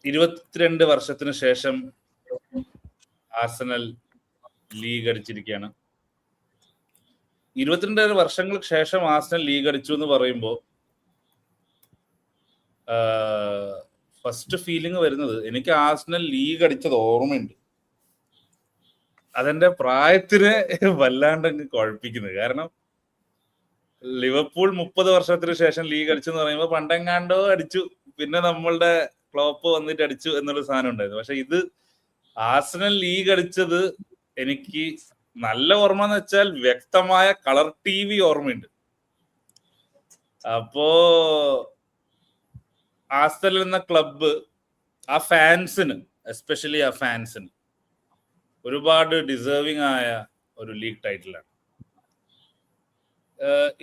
22 വർഷത്തിന് ശേഷം Arsenal league അടിച്ചിരിക്കുകയാണ്. 22 വർഷങ്ങൾക്ക് ശേഷം ആർസണൽ ലീഗ് അടിച്ചു എന്ന് പറയുമ്പോൾ ഫസ്റ്റ് ഫീലിംഗ് വരുന്നത് എനിക്ക് ആർസണൽ ലീഗ് അടിച്ചത് ഓർമ്മയുണ്ട്. അതെന്റെ പ്രായത്തിന് വല്ലാണ്ടങ്ങ് കുഴപ്പിക്കുന്നത്. കാരണം ലിവർപൂൾ 30 വർഷത്തിന് ശേഷം ലീഗ് അടിച്ചു എന്ന് പറയുമ്പോൾ പണ്ടെങ്ങാണ്ടോ അടിച്ചു, പിന്നെ നമ്മളുടെ ക്ലോപ്പ് വന്നിട്ട് അടിച്ചു എന്നുള്ള സാധനം ഉണ്ടായിരുന്നു. പക്ഷെ ഇത് ആർസണൽ ലീഗ് അടിച്ചത് എനിക്ക് നല്ല ഓർമ്മ എന്ന് വെച്ചാൽ വ്യക്തമായ കളർ TV ഓർമ്മയുണ്ട്. അപ്പോ ആർസണൽ എന്ന ക്ലബ്ബ് ആ ഫാൻസിന്, എസ്പെഷ്യലി ആ ഫാൻസിന് ഒരുപാട് ഡിസേർവിംഗ് ആയ ഒരു ലീഗ് ടൈറ്റിലാണ്.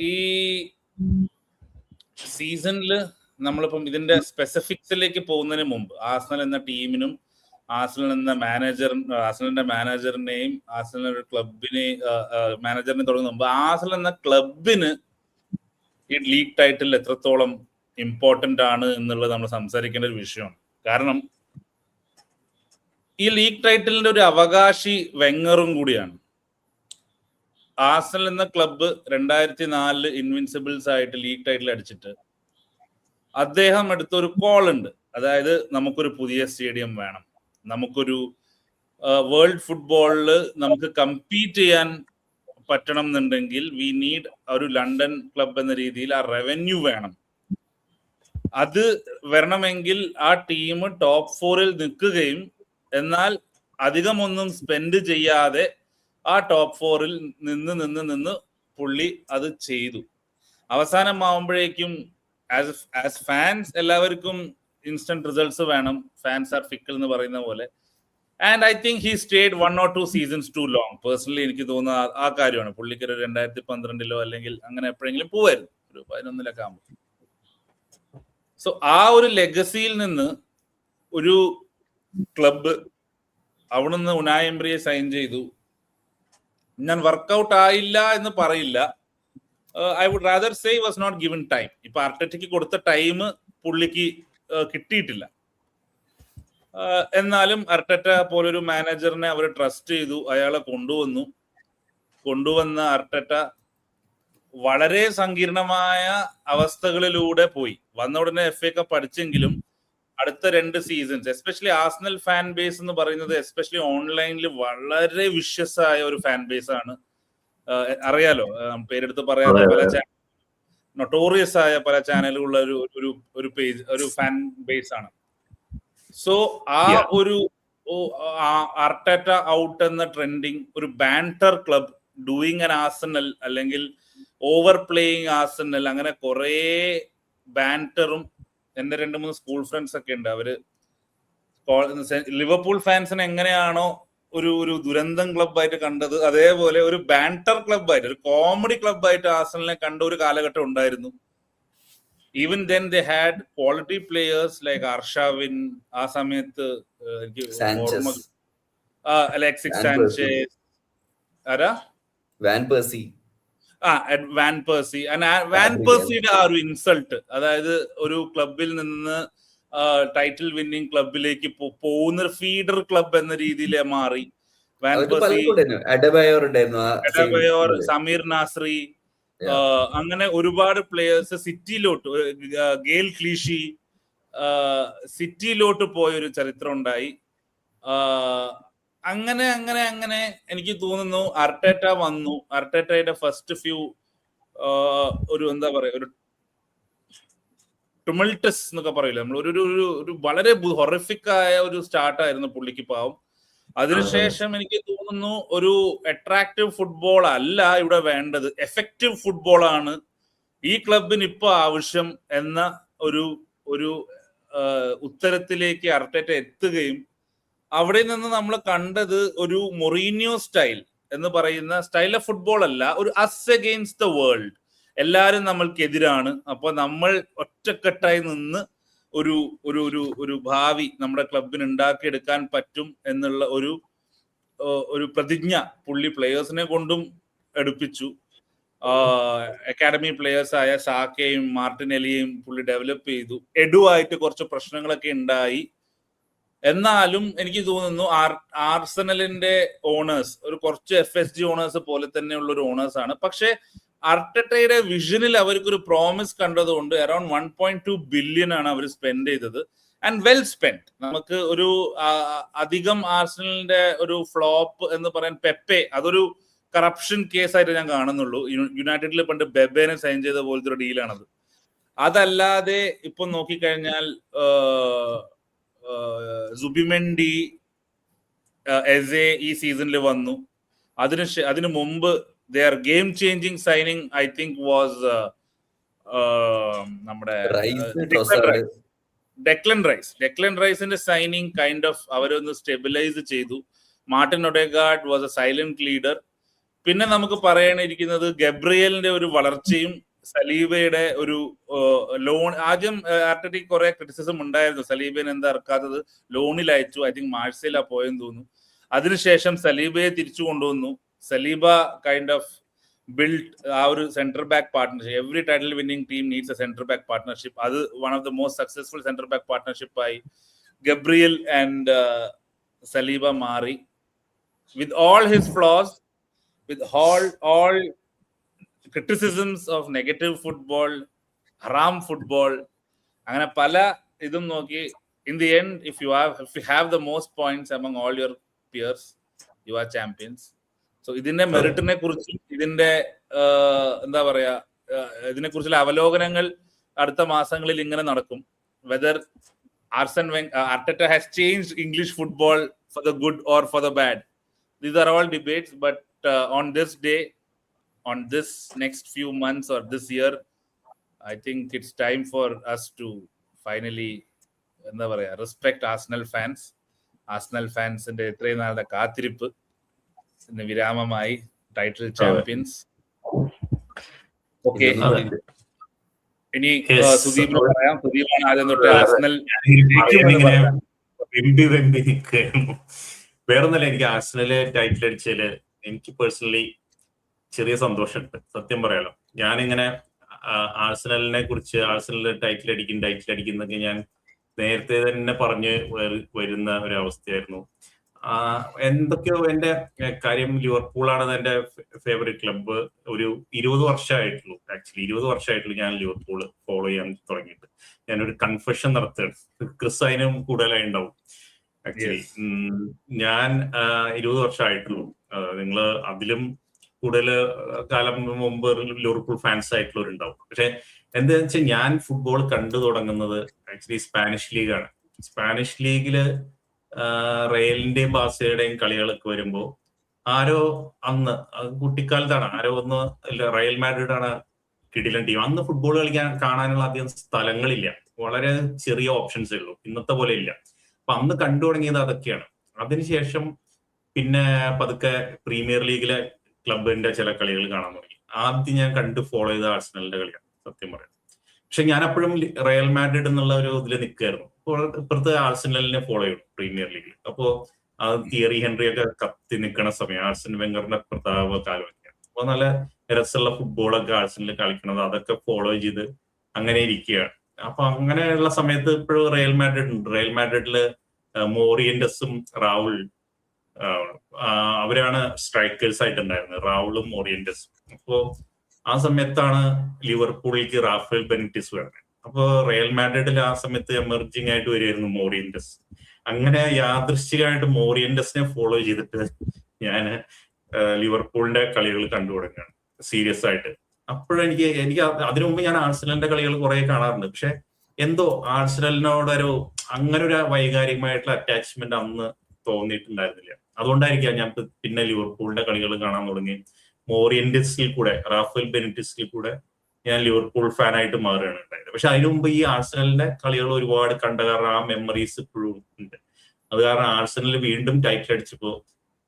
ഈ സീസണിൽ നമ്മളിപ്പം ഇതിന്റെ സ്പെസിഫിക്സിലേക്ക് പോകുന്നതിന് മുമ്പ് ആർസണൽ എന്ന ടീമിനും ആർസണൽ എന്ന ആർസണലിന്റെ മാനേജറിനെയും ആർസണൽ മാനേജറിനെ തുടങ്ങുന്ന മുമ്പ് ആർസണൽ എന്ന ക്ലബിന് ഈ ലീഗ് ടൈറ്റിൽ എത്രത്തോളം ഇമ്പോർട്ടന്റ് ആണ് എന്നുള്ളത് നമ്മൾ സംസാരിക്കേണ്ട ഒരു വിഷയമാണ്. കാരണം ഈ ലീഗ് ടൈറ്റിലിന്റെ ഒരു അവകാശി വെങ്ങറും കൂടിയാണ്. ആർസണൽ എന്ന ക്ലബ്ബ് 2004 ഇൻവിൻസിബിൾസ് ആയിട്ട് ലീഗ് ടൈറ്റിൽ അടിച്ചിട്ട് അദ്ദേഹം എടുത്തൊരു കോൾ ഉണ്ട്. അതായത് നമുക്കൊരു പുതിയ സ്റ്റേഡിയം വേണം, നമുക്കൊരു വേൾഡ് ഫുട്ബോളിൽ നമുക്ക് കമ്പീറ്റ് ചെയ്യാൻ പറ്റണം എന്നുണ്ടെങ്കിൽ വി നീഡ് ഒരു ലണ്ടൻ ക്ലബ് എന്ന രീതിയിൽ ആ റവന്യൂ വേണം. അത് വരണമെങ്കിൽ ആ ടീം ടോപ്പ് 4-ൽ നിൽക്കുകയും എന്നാൽ അധികമൊന്നും സ്പെൻഡ് ചെയ്യാതെ ആ ടോപ്പ് 4-ൽ നിന്ന് പുള്ളി അത് ചെയ്തു. അവസാനമാവുമ്പോഴേക്കും ആസ് ഫാൻസ് എല്ലാവർക്കും ഇൻസ്റ്റന്റ് റിസൾട്ട്സ് വേണം, ഫാൻസ് ആർ ഫിക്കൽ എന്ന് പറയുന്ന പോലെ. And I think he stayed 1 or 2 seasons too long. Personally എനിക്ക് തോന്നുന്ന ആ കാര്യമാണ്. പുള്ളിക്കൊരു 2012 അല്ലെങ്കിൽ അങ്ങനെ എപ്പോഴെങ്കിലും പോവായിരുന്നു, ഒരു 11 ആകുമ്പോൾ. സോ ആ ഒരു ലെഗസിയിൽ നിന്ന് ഒരു ക്ലബ്ബ് അവിടുന്ന് ഉനായ് എംറിയെ സൈൻ ചെയ്തു. ഞാൻ വർക്കൗട്ട് ആയില്ല എന്ന് പറയില്ല, I would rather say was not given time. ഇപ്പൊ ആർട്ടറ്റയ്ക്ക് കൊടുത്ത ടൈം പുള്ളിക്ക് കിട്ടിയിട്ടില്ല. എന്നാലും അർട്ടറ്റ പോലൊരു മാനേജറിനെ അവർ ട്രസ്റ്റ് ചെയ്തു, അയാളെ കൊണ്ടുവന്ന അർട്ടറ്റ വളരെ സങ്കീർണമായ അവസ്ഥകളിലൂടെ പോയി. വന്ന ഉടനെ FA കപ്പ് അടിച്ചെങ്കിലും അടുത്ത 2 seasons especially Arsenal fan base എന്ന് പറയുന്നത് എസ്പെഷ്യലി ഓൺലൈനിൽ വളരെ വിഷ്യസ് ആയ ഒരു ഫാൻ ബേസ് ആണ്. അറിയാലോ, പേരെടുത്ത് പറയാതെ പല നൊട്ടോറിയസ് ആയ പല ചാനലുകളുള്ള ഒരു പേജ്, ഒരു ഫാൻ ബേസ് ആണ്. സോ ആ ഒരു അർട്ടറ്റ ഔട്ട് എന്ന ട്രെൻഡിങ്, ഒരു ബാൻറ്റർ ക്ലബ് ഡൂയിങ് ആൻ ആർസണൽ അല്ലെങ്കിൽ ഓവർ പ്ലേയിങ് ആർസണൽ, അങ്ങനെ കുറെ ബാൻറ്ററും. എന്റെ 2-3 സ്കൂൾ ഫ്രണ്ട്സ് ഒക്കെ ഉണ്ട്, അവര് ലിവർപൂൾ ഫാൻസിനെ എങ്ങനെയാണോ ഒരു ദുരന്തം ക്ലബ്ബായിട്ട് കണ്ടത്, അതേപോലെ ഒരു ബാൻറ്റർ ക്ലബ്ബായിട്ട്, ഒരു കോമഡി ക്ലബ്ബായിട്ട് ആർസണലിനെ കണ്ട ഒരു കാലഘട്ടം ഉണ്ടായിരുന്നു. Even then they had quality players like Arshavin, ആ സമയത്ത് അലക്സിസ് സാnchez, ആരാ വാൻ പേഴ്സിയുടെ ആ ഒരു ഇൻസൾട്ട്, അതായത് ഒരു ക്ലബിൽ നിന്ന് ടൈറ്റിൽ വിന്നിംഗ് ക്ലബിലേക്ക് പോകുന്ന ഫീഡർ ക്ലബ് എന്ന രീതിയിൽ മാറി. വാൻ പേഴ്സി, അഡബയോർ, സമീർ നാസ്രി, അങ്ങനെ ഒരുപാട് പ്ലേയേഴ്സ് സിറ്റിയിലോട്ട്, ഗെയിൽ ക്ലീഷി സിറ്റിയിലോട്ട് പോയൊരു ചരിത്രം ഉണ്ടായി. അങ്ങനെ എനിക്ക് തോന്നുന്നു അർട്ടറ്റ വന്നു. അർട്ടറ്റയുടെ ഫസ്റ്റ് ഫ്യൂ ഒരു എന്താ പറയാ, ഒരു ടുമൾട്ടസ് എന്നൊക്കെ പറയില്ല നമ്മൾ, ഒരു വളരെ ഹൊറിഫിക് ആയ ഒരു സ്റ്റാർട്ടായിരുന്നു പുള്ളിക്ക് പാവം. അതിനുശേഷം എനിക്ക് തോന്നുന്നു ഒരു അട്രാക്റ്റീവ് ഫുട്ബോൾ അല്ല ഇവിടെ വേണ്ടത്, എഫക്റ്റീവ് ഫുട്ബോൾ ആണ് ഈ ക്ലബിന് ഇപ്പൊ ആവശ്യം എന്ന ഒരു ഉത്തരത്തിലേക്ക് അർട്ടറ്റ എത്തുകയും അവിടെ നിന്ന് നമ്മൾ കണ്ടത് ഒരു മൊറീനിയോ സ്റ്റൈൽ എന്ന് പറയുന്ന സ്റ്റൈൽ ഓഫ് ഫുട്ബോൾ അല്ല, ഒരു അസ് അഗെയിൻസ്റ്റ് ദ വേൾഡ്. എല്ലാരും നമ്മൾക്കെതിരാണ്, അപ്പൊ നമ്മൾ ഒറ്റക്കെട്ടായി നിന്ന് ഒരു ഭാവി നമ്മുടെ ക്ലബിന് ഉണ്ടാക്കിയെടുക്കാൻ പറ്റും എന്നുള്ള ഒരു പ്രതിജ്ഞ പുള്ളി പ്ലേയേഴ്സിനെ കൊണ്ടും എടുപ്പിച്ചു. അക്കാഡമി പ്ലേയേഴ്സ് ആയ സാക്കയും മാർട്ടിനെലിയും പുള്ളി ഡെവലപ്പ് ചെയ്തു. എഡുവായിട്ട് കുറച്ച് പ്രശ്നങ്ങളൊക്കെ ഉണ്ടായി. എന്നാലും എനിക്ക് തോന്നുന്നു ആർസണലിന്റെ ഓണേഴ്സ് ഒരു കുറച്ച് FSG ഓണേഴ്സ് പോലെ തന്നെയുള്ള ഒരു ഓണേഴ്സ് ആണ്. പക്ഷെ അർട്ടറ്റയുടെ വിഷനിൽ അവർക്കൊരു പ്രോമിസ് കണ്ടതുകൊണ്ട് അറൌണ്ട് 1.2 ബില്യൺ ആണ് അവർ സ്പെൻഡ് ചെയ്തത്. And well spend. നമുക്ക് ഒരു അധികം ആർസണലിന്റെ ഒരു ഫ്ലോപ്പ് എന്ന് പറയാൻ പെപ്പെ, അതൊരു കറപ്ഷൻ കേസായിട്ട് ഞാൻ കാണുന്നുള്ളൂ. യുണൈറ്റഡിൽ പണ്ട് ബെബേനെ സൈൻ ചെയ്ത പോലത്തെ ഒരു ഡീലാണത്. അതല്ലാതെ ഇപ്പൊ നോക്കിക്കഴിഞ്ഞാൽ സുബിമെൻഡി, എസെ ഈ സീസണിൽ വന്നു. അതിനു മുമ്പ് their game changing signing I think was നമ്മുടെ ഡെക്ലൻ റൈസിന്റെ സൈനിങ് കൈൻഡ് ഓഫ് അവരൊന്ന് സ്റ്റെബിലൈസ് ചെയ്തു. Martin Odegaard was A silent leader. പിന്നെ നമുക്ക് പറയാനിരിക്കുന്നത് ഗബ്രിയലിന്റെ ഒരു വളർച്ചയും സലീബയുടെ ഒരു ലോൺ. ആദ്യം ആർട്ടറ്റയ്ക്ക് കുറെ ക്രിറ്റിസിസം ഉണ്ടായിരുന്നു, സലീബയെ എന്താ ഇറക്കാത്തത്, ലോണിൽ അയച്ചു. ഐ തിങ്ക് മാർസേല പോയെന്ന് തോന്നുന്നു. അതിനുശേഷം സലീബയെ തിരിച്ചു കൊണ്ടുവന്നു. സലീബ കൈൻഡ് ഓഫ് ബിൽഡ് ആ ഒരു centre back partnership. Every title winning team needs a centre back partnership. അത് one of the most successful centre back partnership ആയി ഗബ്രിയൽ ആൻഡ് സലീബ മാറി. With all his flaws, with all criticisms of negative football, haram football, അങ്ങനെ പല ഇതും നോക്കി in the end if you have the most points among all your peers, you are champions. So ഇതിന്റെ മെറിറ്റിനെ കുറിച്ചും ഇതിന്റെ എന്താ പറയാ ഇതിനെ കുറിച്ചുള്ള അവലോകനങ്ങൾ അടുത്ത മാസങ്ങളിൽ ഇങ്ങനെ നടക്കും. Whether Arteta has changed English football for the good or for the bad, these are all debates. But on this day, on this next few months or this year, I think it's time for us to finally എന്താ പറയാ respect Arsenal fans. Arsenal fansന്റെ ഇത്രയും നാളുടെ കാത്തിരിപ്പ് ഇന്ന് വിരാമമായി. Title champions. Okay, ഇനി സുദീപിന് പറയാം. സുദീപാണ് ആദ്യം തൊട്ട് Arsenal വേറൊന്നല്ല. എനിക്ക് ആർസണല് ടൈറ്റിൽ അടിച്ചതില് എനിക്ക് പേഴ്സണലി ചെറിയ സന്തോഷമുണ്ട്, സത്യം പറയാലോ. ഞാനിങ്ങനെ ആർസണലിനെ കുറിച്ച് ആർസണലിൽ ടൈറ്റിൽ അടിക്കുന്നൊക്കെ ഞാൻ നേരത്തെ തന്നെ പറഞ്ഞ് വരുന്ന ഒരു അവസ്ഥയായിരുന്നു. എന്തൊക്കെയോ എന്റെ കാര്യം ലിവർപൂളാണ് എന്റെ ഫേവറേറ്റ് ക്ലബ്ബ്. ഒരു 20 വർഷമായിട്ടുള്ളൂ, ആക്ച്വലി 20 വർഷമായിട്ടുള്ളൂ ഞാൻ ലിവർപൂൾ ഫോളോ ചെയ്യാൻ തുടങ്ങിയിട്ട്. ഞാനൊരു കൺഫെഷൻ നടത്തുകയാണ്, ക്രിസ് അതിനും കൂടുതലായി ഉണ്ടാവും. ആക്ച്വലി ഞാൻ 20 വർഷമായിട്ടുള്ളൂ. നിങ്ങൾ അതിലും കൂടുതൽ കാലം മുമ്പ് ലിവർപൂൾ ഫാൻസ് ആയിട്ടുള്ളവരുണ്ടാവും. പക്ഷെ എന്താണെന്ന് വെച്ചാൽ ഞാൻ ഫുട്ബോൾ കണ്ടു തുടങ്ങുന്നത് ആക്ച്വലി സ്പാനിഷ് ലീഗാണ്. സ്പാനിഷ് ലീഗില് റയലിന്റെയും ബാഴ്സയുടെയും കളികളൊക്കെ വരുമ്പോ ആരോ അന്ന് കുട്ടിക്കാലത്താണ് ആരോ ഒന്ന് റയൽ മാഡ്രിഡ് ആണ് കിടിലൻ ടീം. അന്ന് ഫുട്ബോൾ കളിക്കാൻ കാണാനുള്ള അധികം സ്ഥലങ്ങളില്ല, വളരെ ചെറിയ ഓപ്ഷൻസേ ഉള്ളൂ, ഇന്നത്തെ പോലെ ഇല്ല. അപ്പൊ അന്ന് കണ്ടു തുടങ്ങിയത് അതൊക്കെയാണ്. അതിനുശേഷം പിന്നെ പതുക്കെ പ്രീമിയർ ലീഗിലെ ക്ലബിന്റെ ചില കളികൾ കാണാൻ തുടങ്ങി. ആദ്യം ഞാൻ കണ്ട് ഫോളോ ചെയ്ത ആർസണലിന്റെ കളിയാണ് സത്യം പറയാം. പക്ഷെ ഞാൻ അപ്പോഴും റയൽ മാഡ്രിഡ് എന്നുള്ള ഒരു ഇതിൽ നിൽക്കുകയായിരുന്നു. ഇപ്പുറത്ത് ആർസണലിനെ ഫോളോ ചെയ്തു പ്രീമിയർ ലീഗിൽ. അപ്പോ തിയറി ഹെൻറിയൊക്കെ കത്തി നിൽക്കുന്ന സമയം, ആർസൺ വെങ്കറിന്റെ പ്രതാപ കാലമൊക്കെയാണ്. അപ്പൊ നല്ല രസമുള്ള ഫുട്ബോളൊക്കെ ആർസണലിൽ കളിക്കുന്നത് അതൊക്കെ ഫോളോ ചെയ്ത് അങ്ങനെ ഇരിക്കുകയാണ്. അപ്പൊ അങ്ങനെയുള്ള സമയത്ത് ഇപ്പോഴും റയൽ മാഡ്രിഡ് ഉണ്ട്. റയൽ മാഡ്രിഡില് മോറിയന്റസും റാവുൾ അവരാണ് സ്ട്രൈക്കേഴ്സ് ആയിട്ടുണ്ടായിരുന്നത്, റാവുളും മോറിയന്റസും. അപ്പോ ആ സമയത്താണ് ലിവർപൂളിലേക്ക് റാഫേൽ ബെനിറ്റിസ് വരുന്നത്. അപ്പൊ റയൽ മാഡ്രിഡിൽ ആ സമയത്ത് എമർജിങ് ആയിട്ട് വരുമായിരുന്നു മോറിയന്റസ്. അങ്ങനെ യാദൃശ്ചികമായിട്ട് മോറിയന്റസിനെ ഫോളോ ചെയ്തിട്ട് ഞാൻ ലിവർപൂളിന്റെ കളികൾ കണ്ടു തുടങ്ങുകയാണ് സീരിയസ് ആയിട്ട്. അപ്പോഴെനിക്ക് അതിനു മുമ്പ് ഞാൻ ആർസണലിന്റെ കളികൾ കുറെ കാണാറുണ്ട്. പക്ഷെ എന്തോ ആർസണലിനോടൊരു അങ്ങനെ ഒരു വൈകാരികമായിട്ടുള്ള അറ്റാച്ച്മെന്റ് അന്ന് തോന്നിയിട്ടുണ്ടായിരുന്നില്ല. അതുകൊണ്ടായിരിക്കാം ഞാൻ പിന്നെ ലിവർപൂളിന്റെ കളികൾ കാണാൻ തുടങ്ങി. മോറിയന്റസിൽ കൂടെ, റാഫേൽ ബെനിറ്റിസിൽ കൂടെ ഞാൻ ലിവർപൂൾ ഫാനായിട്ട് മാറുകയാണ് ഉണ്ടായത്. പക്ഷെ അതിനു മുമ്പ് ഈ ആർസണലിന്റെ കളികൾ ഒരുപാട് കണ്ട കാരണം ആ മെമ്മറീസ് ഇപ്പോഴും ഉണ്ട്. അത് കാരണം ആർസണൽ വീണ്ടും ടൈറ്റിൽ അടിച്ചപ്പോ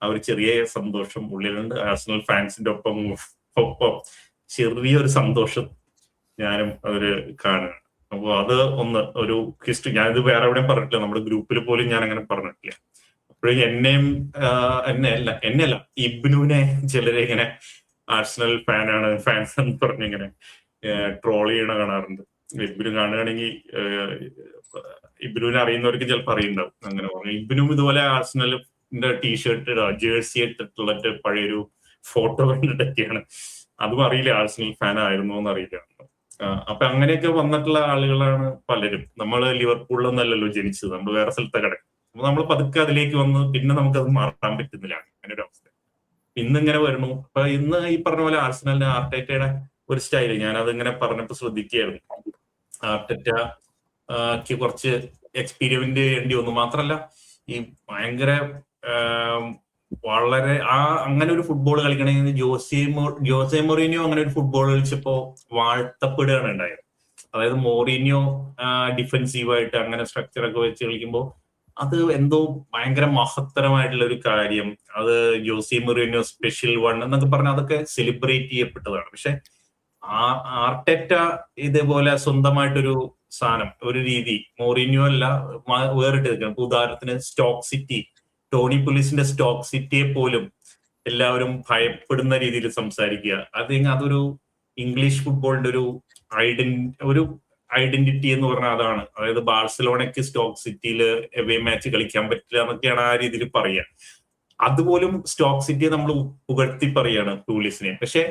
ആ ഒരു ചെറിയ സന്തോഷം ഉള്ളിലുണ്ട്. ആർസണൽ ഫാൻസിന്റെ ഒപ്പം ചെറിയൊരു സന്തോഷം ഞാനും അവര് കാണുകയാണ്. അപ്പൊ അത് ഒന്ന് ഒരു ഹിസ്റ്ററി. ഞാനിത് വേറെ എവിടെയും പറഞ്ഞിട്ടില്ല, നമ്മുടെ ഗ്രൂപ്പിൽ പോലും ഞാൻ അങ്ങനെ പറഞ്ഞിട്ടില്ല. അപ്പോഴും എന്നെയല്ല ഇബ്നുവിനെ ചിലരെ ഇങ്ങനെ ആർസണൽ ഫാൻസ് എന്ന് പറഞ്ഞിങ്ങനെ ട്രോൾ ചെയ്യണ കാണാറുണ്ട്. ഇബ്നു കാണുകയാണെങ്കിൽ ഇബ്നുവിനെ അറിയുന്നവർക്ക് ചിലപ്പോൾ അറിയുണ്ടാവും. അങ്ങനെ പറഞ്ഞു. ഇബ്നും ഇതുപോലെ ആർസണലിന്റെ ടീഷർട്ട് ജേഴ്സി ഇട്ടിട്ടുള്ള പഴയൊരു ഫോട്ടോ കണ്ടിട്ടൊക്കെയാണ്. അതും അറിയില്ല ആർസണൽ ഫാൻ ആയിരുന്നു എന്നറിയില്ല. അപ്പൊ അങ്ങനെയൊക്കെ വന്നിട്ടുള്ള ആളുകളാണ് പലരും. നമ്മൾ ലിവർപൂളിലൊന്നല്ലല്ലോ ജനിച്ചത്, നമ്മൾ വേറെ സ്ഥലത്തെ കിടക്കും. അപ്പൊ നമ്മൾ പതുക്കെ അതിലേക്ക് വന്ന് പിന്നെ നമുക്കത് മാറാൻ പറ്റുന്നില്ല. അങ്ങനെ ഒരു അവസ്ഥ ഇന്നിങ്ങനെ വരുന്നു. അപ്പൊ ഇന്ന് ഈ പറഞ്ഞ പോലെ ആർസണലിന്റെ ആർട്ടേറ്റയുടെ ഒരു സ്റ്റൈല് ഞാൻ അതിങ്ങനെ പറഞ്ഞപ്പോ ശ്രദ്ധിക്കുകയായിരുന്നു. ആർട്ടേറ്റയ്ക്ക് കുറച്ച് എക്സ്പീരിമെന്റ് ചെയ്യേണ്ടി വന്നു. മാത്രല്ല ഈ ഭയങ്കര വളരെ അങ്ങനെ ഒരു ഫുട്ബോൾ കളിക്കണമെങ്കിൽ ജോസെ മൊറീനിയോ അങ്ങനെ ഒരു ഫുട്ബോൾ കളിച്ചപ്പോ വാഴ്ത്തപ്പെടുകയാണ് ഉണ്ടായത്. അതായത് മൊറീനിയോ ഡിഫെൻസീവായിട്ട് അങ്ങനെ സ്ട്രക്ചറൊക്കെ വെച്ച് കളിക്കുമ്പോൾ അത് എന്തോ ഭയങ്കര മഹത്തരമായിട്ടുള്ള ഒരു കാര്യം. അത് ജോസെ മൊറീനിയോ സ്പെഷ്യൽ വൺ എന്നൊക്കെ പറഞ്ഞാൽ അതൊക്കെ സെലിബ്രേറ്റ് ചെയ്യപ്പെട്ടതാണ്. പക്ഷെ ആർട്ടേറ്റ ഇതേപോലെ സ്വന്തമായിട്ടൊരു സാധനം, ഒരു രീതി മൊറീനിയോ അല്ല വേറിട്ട് നിൽക്കണം. ഉദാഹരണത്തിന് സ്റ്റോക്ക് സിറ്റി, ടോണി പുലിസിന്റെ സ്റ്റോക്ക് സിറ്റിയെ പോലും എല്ലാവരും ഭയപ്പെടുന്ന രീതിയിൽ സംസാരിക്കുക. അതൊരു ഇംഗ്ലീഷ് ഫുട്ബോളിന്റെ ഒരു ഐഡന്റിറ്റി എന്ന് പറഞ്ഞാൽ അതാണ്. അതായത് ബാഴ്സലോണയ്ക്ക് സ്റ്റോക്ക് സിറ്റിയിൽ എവേ മാച്ച് കളിക്കാൻ പറ്റില്ല എന്നൊക്കെയാണ് ആ രീതിയിൽ പറയുക. അതുപോലും സ്റ്റോക്ക് സിറ്റിയെ നമ്മൾ പുകഴ്ത്തി പറയാണ് പുലിസിനെ. പക്ഷെ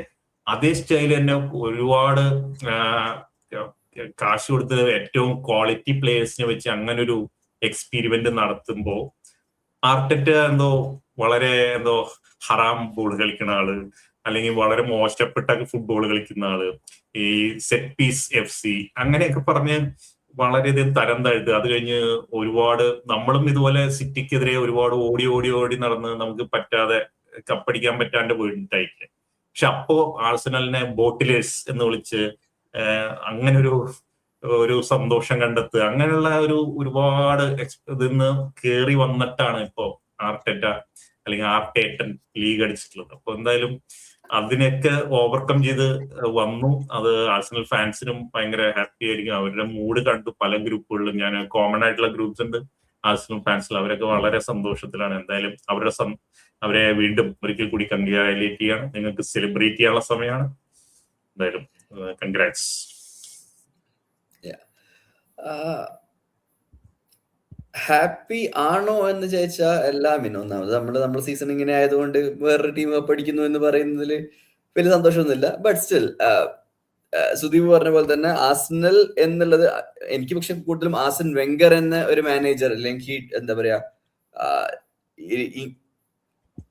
അതേ സ്റ്റൈൽ തന്നെ ഒരുപാട് കാശ് കൊടുത്ത് ഏറ്റവും ക്വാളിറ്റി പ്ലേയേഴ്സിനെ വെച്ച് അങ്ങനെ ഒരു എക്സ്പെരിമെന്റ് നടത്തുമ്പോൾ ആർട്ടേറ്റ വളരെ ഹറാം ബോൾ കളിക്കുന്ന ആള്, അല്ലെങ്കിൽ വളരെ മോശപ്പെട്ട ഫുട്ബോൾ കളിക്കുന്ന ആള്, ഈ സെറ്റ് പീസ് FC അങ്ങനെയൊക്കെ പറഞ്ഞ് വളരെയധികം തരം താഴ്ത്തുക. അത് കഴിഞ്ഞ് ഒരുപാട് നമ്മളും ഇതുപോലെ സിറ്റിക്കെതിരെ ഒരുപാട് ഓടി നടന്ന് നമുക്ക് പറ്റാതെ കപ്പടിക്കാൻ പറ്റാണ്ട് പോയിട്ടായില്ലേ. പക്ഷെ അപ്പോ ആർസണലിനെ ബോട്ടിലേഴ്സ് എന്ന് വിളിച്ച് അങ്ങനെ ഒരു സന്തോഷം കണ്ടെത്തുക, അങ്ങനെയുള്ള ഒരുപാട് ഇതിന്ന് കേറി വന്നിട്ടാണ് ഇപ്പോ ആർട്ടേറ്റ അല്ലെങ്കിൽ ആർട്ടേറ്റൻ ലീഗ് അടിച്ചിട്ടുള്ളത്. അപ്പൊ എന്തായാലും അതിനൊക്കെ ഓവർകം ചെയ്ത് വന്നു. അത് ആർസണൽ ഫാൻസിനും ഭയങ്കര ഹാപ്പി ആയിരിക്കും. അവരുടെ മൂഡ് കണ്ടു പല ഗ്രൂപ്പുകളിലും. ഞാൻ കോമൺ ആയിട്ടുള്ള ഗ്രൂപ്പ്സ് ഉണ്ട് ആർസണൽ ഫാൻസിൽ, അവരൊക്കെ വളരെ സന്തോഷത്തിലാണ്. എന്തായാലും അവരെ വീണ്ടും ഒരിക്കൽ കൂടി കൺഗ്രാജുലേറ്റ് ചെയ്യാണ്. നിങ്ങൾക്ക് സെലിബ്രേറ്റ് ചെയ്യാനുള്ള സമയമാണ്. എന്തായാലും കൺഗ്രാറ്റ്സ്. ഹാപ്പി ആണോ എന്ന് ചോദിച്ചാൽ എല്ലാം ഒന്നാമത് നമ്മുടെ സീസൺ ഇങ്ങനെ ആയതുകൊണ്ട് വേറൊരു ടീം പഠിക്കുന്നു എന്ന് പറയുന്നതിൽ വലിയ സന്തോഷമൊന്നുമില്ല. ബട്ട് സ്റ്റിൽ സുദീപ് പറഞ്ഞ പോലെ തന്നെ ആർസണൽ എന്നുള്ളത് എനിക്ക് പക്ഷെ കൂടുതലും ആർസൻ വെങ്കർ എന്ന ഒരു മാനേജർ, അല്ലെങ്കിൽ എന്താ പറയാ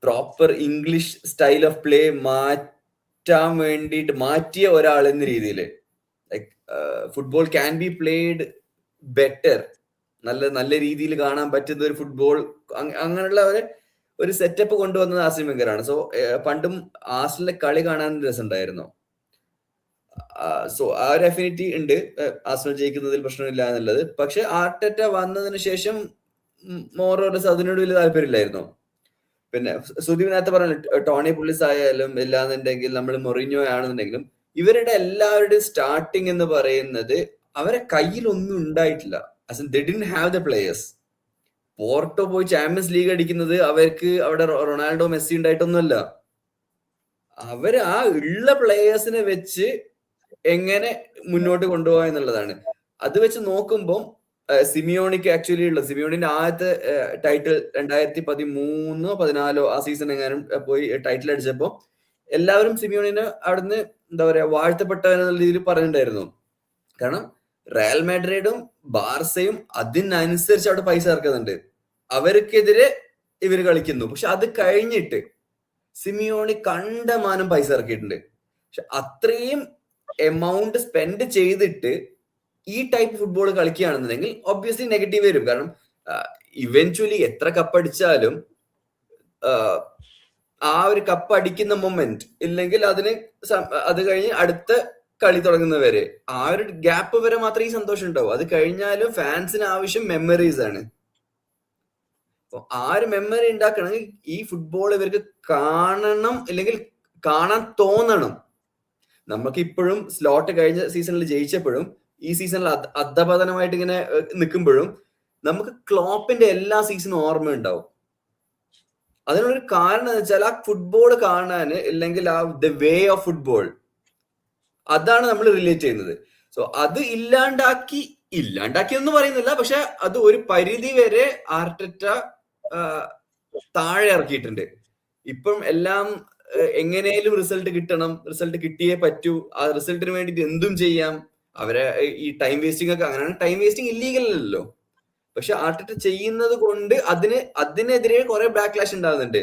proper English style of play മാറ്റാൻ വേണ്ടിയിട്ട് മാറ്റിയ ഒരാൾ എന്ന രീതിയിൽ like football can be played better, നല്ല രീതിയിൽ കാണാൻ പറ്റുന്ന ഒരു ഫുട്ബോൾ അങ്ങനെയുള്ള ഒരു സെറ്റപ്പ് കൊണ്ടുവന്നത് ആർസൻ വെങ്കറാണ്. സോ പണ്ടും ആർസണലിലെ കളി കാണാൻ രസമുണ്ടായിരുന്നു. സോ ആ ഒരു അഫിനിറ്റി ഉണ്ട്, ആർസണൽ ജയിക്കുന്നതിൽ പ്രശ്നമില്ല എന്നുള്ളത്. പക്ഷെ ആർട്ടേറ്റ വന്നതിന് ശേഷം മോറോറസ് അതിനോട് വലിയ താല്പര്യമില്ലായിരുന്നു. പിന്നെ സുദീപ് നേരത്തെ പറഞ്ഞു ടോണി പുള്ളിസ് ആയാലും ഇല്ലാന്നുണ്ടെങ്കിൽ നമ്മൾ മൊറീനിയോ ആണെന്നുണ്ടെങ്കിലും ഇവരുടെ എല്ലാവരുടെയും സ്റ്റാർട്ടിങ് എന്ന് പറയുന്നത് അവരെ കയ്യിലൊന്നും ഉണ്ടായിട്ടില്ല. they didn't have the players. Porto പോയി ചാമ്പ്യൻസ് ലീഗ് അടിക്കുന്നത് അവർക്ക് അവിടെ റൊണാൾഡോ മെസ്സി ഉണ്ടായിട്ടൊന്നുമല്ല. അവര് ആ ഉള്ള പ്ലേയേഴ്സിനെ വെച്ച് എങ്ങനെ മുന്നോട്ട് കൊണ്ടുപോകാ എന്നുള്ളതാണ്. അത് വെച്ച് നോക്കുമ്പോൾ സിമിയോണിക്ക് ആക്ച്വലി ഉള്ളത്, സിമിയോണിന്റെ ആദ്യത്തെ ടൈറ്റിൽ 2013-14 ആ സീസൺ എങ്ങാനും പോയി ടൈറ്റിൽ അടിച്ചപ്പോ എല്ലാവരും സിമിയോണിനെ അവിടുന്ന് എന്താ പറയാ വാഴ്ത്തപ്പെട്ട എന്നുള്ള രീതിയിൽ പറഞ്ഞിട്ടുണ്ടായിരുന്നു. കാരണം റയൽ മാഡ്രിഡും ബാർസയും അതിനനുസരിച്ച് അവിടെ പൈസ ഇറക്കുന്നുണ്ട്, അവർക്കെതിരെ ഇവർ കളിക്കുന്നു. പക്ഷെ അത് കഴിഞ്ഞിട്ട് സിമിയോണി കണ്ടമാനം പൈസ ഇറക്കിയിട്ടുണ്ട്. പക്ഷെ അത്രയും എമൗണ്ട് സ്പെൻഡ് ചെയ്തിട്ട് ഈ ടൈപ്പ് ഫുട്ബോൾ കളിക്കുകയാണെന്നുണ്ടെങ്കിൽ ഒബ്വിയസ്ലി നെഗറ്റീവ് വരും. കാരണം ഇവൻച്വലി എത്ര കപ്പടിച്ചാലും ആ ഒരു കപ്പ് അടിക്കുന്ന മൊമെന്റ് ഇല്ലെങ്കിൽ അത് കഴിഞ്ഞ് അടുത്ത കളി തുടങ്ങുന്നവരെ ആ ഒരു ഗ്യാപ്പ് വരെ മാത്രമേ ഈ സന്തോഷം ഉണ്ടാവും. അത് കഴിഞ്ഞാലും ഫാൻസിന് ആവശ്യം മെമ്മറീസ് ആണ്. അപ്പൊ ആ ഒരു മെമ്മറി ഉണ്ടാക്കണമെങ്കിൽ ഈ ഫുട്ബോൾ ഇവർക്ക് കാണണം, അല്ലെങ്കിൽ കാണാൻ തോന്നണം. നമുക്ക് ഇപ്പോഴും സ്ലോട്ട് കഴിഞ്ഞ സീസണിൽ ജയിച്ചപ്പോഴും ഈ സീസണിൽ അധപതനമായിട്ട് ഇങ്ങനെ നിൽക്കുമ്പോഴും നമുക്ക് ക്ലോപ്പിന്റെ എല്ലാ സീസണും ഓർമ്മ ഉണ്ടാവും. അതിനുള്ളൊരു കാരണം എന്ന് വെച്ചാൽ ആ ഫുട്ബോൾ കാണാൻ, അല്ലെങ്കിൽ ആ ദ വേ ഓഫ് ഫുട്ബോൾ, അതാണ് നമ്മൾ റിലേറ്റ് ചെയ്യുന്നത്. സോ അത് ഇല്ലാണ്ടാക്കി ഇല്ലാണ്ടാക്കിയെന്ന് പറയുന്നില്ല, പക്ഷെ അത് ഒരു പരിധി വരെ ആർട്ടറ്റ താഴെ ഇറക്കിയിട്ടുണ്ട്. ഇപ്പം എല്ലാം എങ്ങനെയും റിസൾട്ട് കിട്ടണം, റിസൾട്ട് കിട്ടിയേ പറ്റൂ, ആ റിസൾട്ടിന് വേണ്ടിയിട്ട് എന്തും ചെയ്യാം. അവരെ ഈ ടൈം വേസ്റ്റിംഗ് ഒക്കെ, അങ്ങനെയാണ് ടൈം വേസ്റ്റിംഗ് ഇല്ലീഗൽ അല്ലല്ലോ. പക്ഷെ ആർട്ടറ്റ ചെയ്യുന്നത് കൊണ്ട് അതിനെതിരെ കുറെ ബാക്ക്ലാഷ് ഉണ്ടാകുന്നുണ്ട്.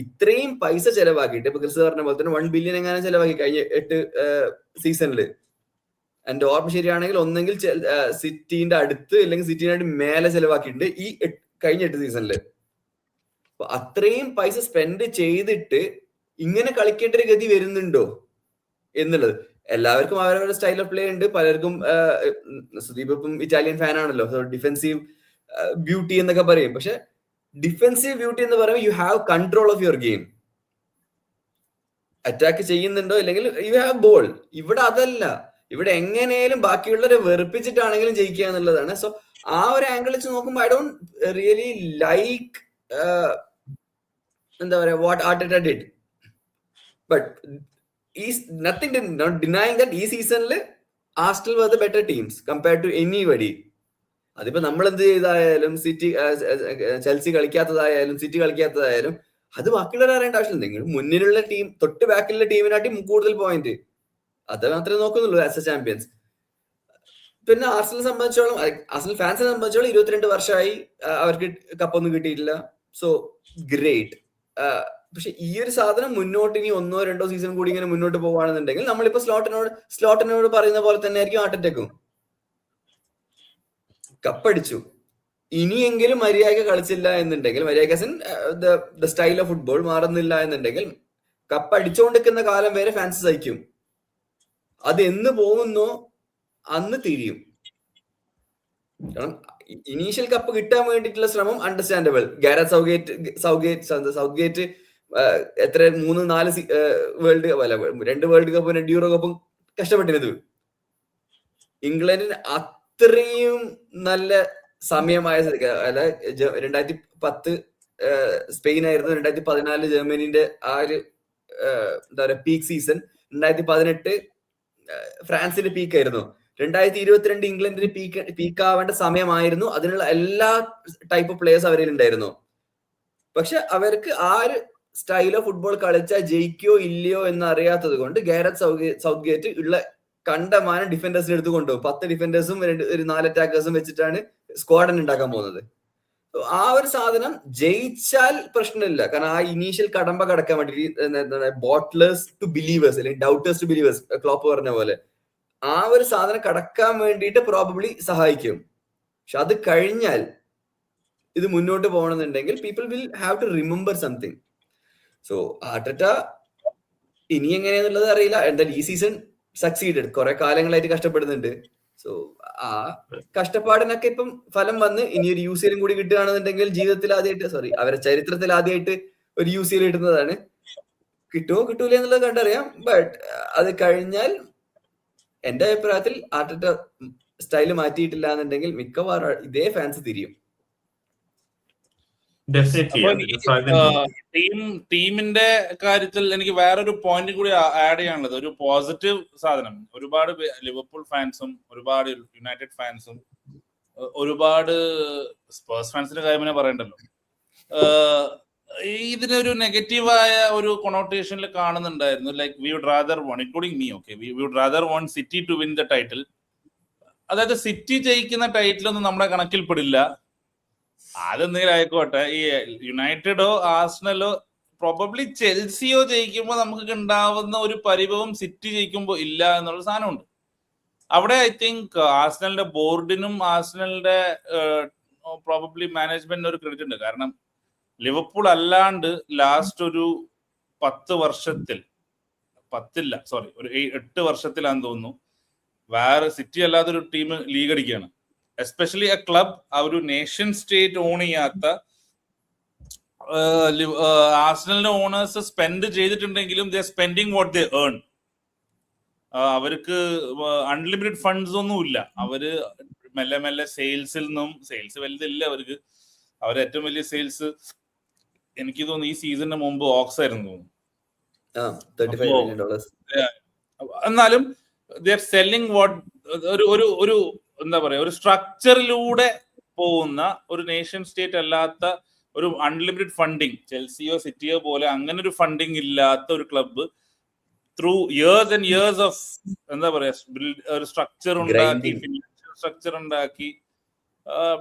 ഇത്രയും പൈസ ചെലവാക്കിയിട്ട്, ഇപ്പൊ ക്രിസ് പറഞ്ഞ പോലെ തന്നെ 1 ബില്യൺ എങ്ങനെ ചെലവാക്കി കഴിഞ്ഞ 8 സീസണില്. എന്റെ ഓർമ്മ ശരിയാണെങ്കിൽ ഒന്നെങ്കിൽ സിറ്റിന്റെ അടുത്ത് അല്ലെങ്കിൽ സിറ്റിനായിട്ട് മേലെ ചെലവാക്കിയിട്ടുണ്ട് ഈ കഴിഞ്ഞ 8 സീസണില്. അപ്പൊ അത്രയും പൈസ സ്പെൻഡ് ചെയ്തിട്ട് ഇങ്ങനെ കളിക്കേണ്ട ഒരു ഗതി വരുന്നുണ്ടോ എന്നുള്ളത്. എല്ലാവർക്കും അവരവരുടെ സ്റ്റൈൽ ഓഫ് പ്ലേ ഉണ്ട്. പലർക്കും സുദീപ് ഇപ്പം ഇറ്റാലിയൻ ഫാൻ ആണല്ലോ, ഡിഫെൻസീവ് ബ്യൂട്ടി എന്നൊക്കെ പറയും. പക്ഷെ ഡിഫെൻസീവ് ബ്യൂട്ടി എന്ന് പറയുമ്പോൾ you have control of your game. Attack ചെയ്യുന്നുണ്ടോ ഇല്ലെങ്കിൽ യു ഹാവ് ബോൾ. ഇവിടെ അതല്ല. ഇവിടെ എങ്ങനെയാലും ബാക്കിയുള്ളവരെ വെറുപ്പിച്ചിട്ടാണെങ്കിലും ജയിക്കുക എന്നുള്ളതാണ്. സോ ആ ഒരു ആംഗിൾ വെച്ച് നോക്കുമ്പോൾ ഐ ഡോണ്ട് റിയലി ലൈക്ക് എന്താ പറയാ what Arteta did. But not denying that ഈ സീസണിൽ Arsenal were the better teams compared to anybody. അതിപ്പോ നമ്മൾ എന്ത് ചെയ്തായാലും, സിറ്റി ചെൽസി കളിക്കാത്തതായാലും സിറ്റി കളിക്കാത്തതായാലും അത് ബാക്കിയുള്ളവർ അറിയേണ്ട ആവശ്യമില്ല. നിങ്ങൾ മുന്നിലുള്ള ടീം തൊട്ട് ബാക്കിലുള്ള ടീമിനാട്ടി കൂടുതൽ പോയിന്റ് അത് മാത്രമേ നോക്കുന്നുള്ളൂ ആസ് എ ചാമ്പ്യൻസ്. പിന്നെ ആർസണലിനെ സംബന്ധിച്ചോളം, ആർസണൽ ഫാൻസിനെ സംബന്ധിച്ചോളം 22 വർഷമായി അവർക്ക് കപ്പൊന്നും കിട്ടിയിട്ടില്ല. So great. പക്ഷെ ഈ ഒരു സാധനം മുന്നോട്ട് ഇനി 1-2 സീസൺ കൂടി ഇങ്ങനെ മുന്നോട്ട് പോവുകയാണെന്നുണ്ടെങ്കിൽ നമ്മളിപ്പോ സ്ലോട്ടിനോട് പറയുന്ന പോലെ തന്നെ ആയിരിക്കും ആർട്ടറ്റക്കും. കപ്പടിച്ചു, ഇനിയെങ്കിലും മര്യാദ കളിച്ചില്ല എന്നുണ്ടെങ്കിൽ, മര്യാദ ദ സ്റ്റൈൽ ഓഫ് ഫുട്ബോൾ മാറുന്നില്ല എന്നുണ്ടെങ്കിൽ കപ്പടിച്ചുകൊണ്ടിരിക്കുന്ന കാലം വരെ ഫാൻസ് സഹിക്കും. അത് എന്ന് പോകുന്നോ അന്ന് തിരിയും. കാരണം ഇനീഷ്യൽ കപ്പ് കിട്ടാൻ വേണ്ടിയിട്ടുള്ള ശ്രമം അണ്ടർസ്റ്റാൻഡബിൾ. ഗാരറ്റ് സൗത്ത്ഗേറ്റ് എത്ര 3-4 വേൾഡ് കപ്പ് അല്ല 2 വേൾഡ് കപ്പും 2 യൂറോ കപ്പും കഷ്ടപ്പെട്ടിരുന്നത്. ഇംഗ്ലണ്ടിന് അത്രയും നല്ല സമയമായ, അല്ല 2010 സ്പെയിൻ ആയിരുന്നു, 2014 ജർമ്മനിന്റെ ആ ഒരു എന്താ പറയാ പീക്ക് സീസൺ, 2018 ഫ്രാൻസിന്റെ പീക്ക് ആയിരുന്നു, 2022 ഇംഗ്ലണ്ടിന് പീക്ക് ആവേണ്ട സമയമായിരുന്നു. അതിനുള്ള എല്ലാ ടൈപ്പ് പ്ലേയേഴ്സ് അവരിൽ ഉണ്ടായിരുന്നു. പക്ഷെ അവർക്ക് ആ ഒരു സ്റ്റൈൽ ഓഫ് ഫുട്ബോൾ കളിച്ചാൽ ജയിക്കോ ഇല്ലയോ എന്ന് അറിയാത്തത് കൊണ്ട് ഗാരറ്റ് സൗത്ത്ഗേറ്റ് ഉള്ള കണ്ടമാനം ഡിഫൻഡേഴ്സിന് എടുത്ത് കൊണ്ടുപോകും. 10 ഡിഫൻഡേഴ്സും ഒരു 4 അറ്റാക്കേഴ്സും വെച്ചിട്ടാണ് സ്ക്വാഡൻ ഉണ്ടാക്കാൻ പോകുന്നത്. ആ ഒരു സാധനം ജയിച്ചാൽ പ്രശ്നമില്ല. കാരണം ആ ഇനീഷ്യൽ കടമ്പ കടക്കാൻ വേണ്ടി ബോട്ട്ലേഴ്സ് ടു ബിലീവേഴ്സ് അല്ലെങ്കിൽ ഡൗട്ടേഴ്സ് ടു ബിലീവേഴ്സ് ക്ലോപ്പ് പറഞ്ഞ പോലെ ആ ഒരു സാധനം കടക്കാൻ വേണ്ടിയിട്ട് പ്രോബബ്ലി സഹായിക്കും. പക്ഷെ അത് കഴിഞ്ഞാൽ ഇത് മുന്നോട്ട് പോകണമെന്നുണ്ടെങ്കിൽ people will have to remember something. So Arteta ഇനി എങ്ങനെയാന്നുള്ളത് അറിയില്ല. എന്തായാലും ഈ സീസൺ സക്സീഡഡ്. കുറെ കാലങ്ങളായിട്ട് കഷ്ടപ്പെടുന്നുണ്ട്. സോ ആ കഷ്ടപ്പാടിനൊക്കെ ഇപ്പം ഫലം വന്ന് ഇനി ഒരു UCL കൂടി കിട്ടുകയാണെന്നുണ്ടെങ്കിൽ ജീവിതത്തിൽ ആദ്യമായിട്ട്, അവരെ ചരിത്രത്തിൽ ആദ്യമായിട്ട് ഒരു UCL കിട്ടുന്നതാണ്. കിട്ടുമോ കിട്ടൂല എന്നുള്ളത് കണ്ടറിയാം. ബട്ട് അത് കഴിഞ്ഞാൽ എന്റെ അഭിപ്രായത്തിൽ ആർട്ടറ്റ സ്റ്റൈല് മാറ്റിയിട്ടില്ല എന്നുണ്ടെങ്കിൽ മിക്കവാറും ഇതേ ഫാൻസ് തിരിയും. ടീമിന്റെ കാര്യത്തിൽ എനിക്ക് വേറൊരു പോയിന്റ് കൂടി ആഡ് ചെയ്യാനുള്ളത്, ഒരു പോസിറ്റീവ് സാധനം. ഒരുപാട് ലിവർപൂൾ ഫാൻസും ഒരുപാട് യുണൈറ്റഡ് ഫാൻസും ഒരുപാട് സ്പേഴ്സ് ഫാൻസിന്റെ കാര്യം പറയണ്ടല്ലോ, ഇതിനൊരു നെഗറ്റീവായ ഒരു കൊണോട്ടേഷനിൽ കാണുന്നുണ്ടായിരുന്നു. Like we would rather won, including me, okay, we would rather won City to win the title. അതായത് സിറ്റി ജയിക്കുന്ന ടൈറ്റിലൊന്നും നമ്മുടെ കണക്കിൽപ്പെടില്ല. അതെന്തെങ്കിലും ആയിക്കോട്ടെ, ഈ യുണൈറ്റഡോ ആർസണലോ പ്രോബബ്ലി ചെൽസിയോ ജയിക്കുമ്പോൾ നമുക്ക് ഉണ്ടാവുന്ന ഒരു പരിഭവം സിറ്റി ജയിക്കുമ്പോൾ ഇല്ല എന്നുള്ള സാധനമുണ്ട്. അവിടെ ഐ തിങ്ക് ആർസണലിന്റെ ബോർഡിനും ആർസണലിന്റെ പ്രോബബ്ലി മാനേജ്മെന്റിന് ഒരു ക്രെഡിറ്റ് ഉണ്ട്. കാരണം ലിവർപൂൾ അല്ലാണ്ട് ലാസ്റ്റ് ഒരു 10 വർഷത്തിൽ, 8 വർഷത്തിലാന്ന് തോന്നുന്നു, വേറെ സിറ്റി അല്ലാത്തൊരു ടീം ലീഗ് അടിക്കുകയാണ്. എസ്പെഷ്യലി എ ക്ലബ്, ആ ഒരു നേഷൻ സ്റ്റേറ്റ് ഓൺ ചെയ്യാത്ത ആർസണലിന്റെ ഓണേഴ്സ് സ്പെൻഡ് ചെയ്തിട്ടുണ്ടെങ്കിലും ദേ സ്പെൻഡിങ് വാട്ട് ദേ ഏൺ. അവർക്ക് അൺലിമിറ്റഡ് ഫണ്ട്സ് ഒന്നും ഇല്ല. അവര് മെല്ലെ മെല്ലെ സെയിൽസിൽ നിന്നും, സെയിൽസ് വലുതില്ല അവർക്ക്, അവർ ഏറ്റവും വലിയ സെയിൽസ് എനിക്ക് തോന്നുന്നു ഈ സീസണിന് മുമ്പ് ഓക്സ് ആയിരുന്നു തോന്നുന്നു. എന്നാലും ദേ ആർ സെല്ലിംഗ് വാട്ട് ഒരു എന്താ പറയാ, ഒരു സ്ട്രക്ചറിലൂടെ പോകുന്ന ഒരു നേഷൻ സ്റ്റേറ്റ് അല്ലാത്ത ഒരു അൺലിമിറ്റഡ് ഫണ്ടിങ്, ചെൽസിയോ സിറ്റിയോ പോലെ അങ്ങനെ ഒരു ഫണ്ടിങ് ഇല്ലാത്ത ഒരു club through years and years of എന്താ പറയാ ഒരു സ്ട്രക്ചർ ഉണ്ടാക്കി, ഫിനാൻഷ്യൽ സ്ട്രക്ചർ ഉണ്ടാക്കി,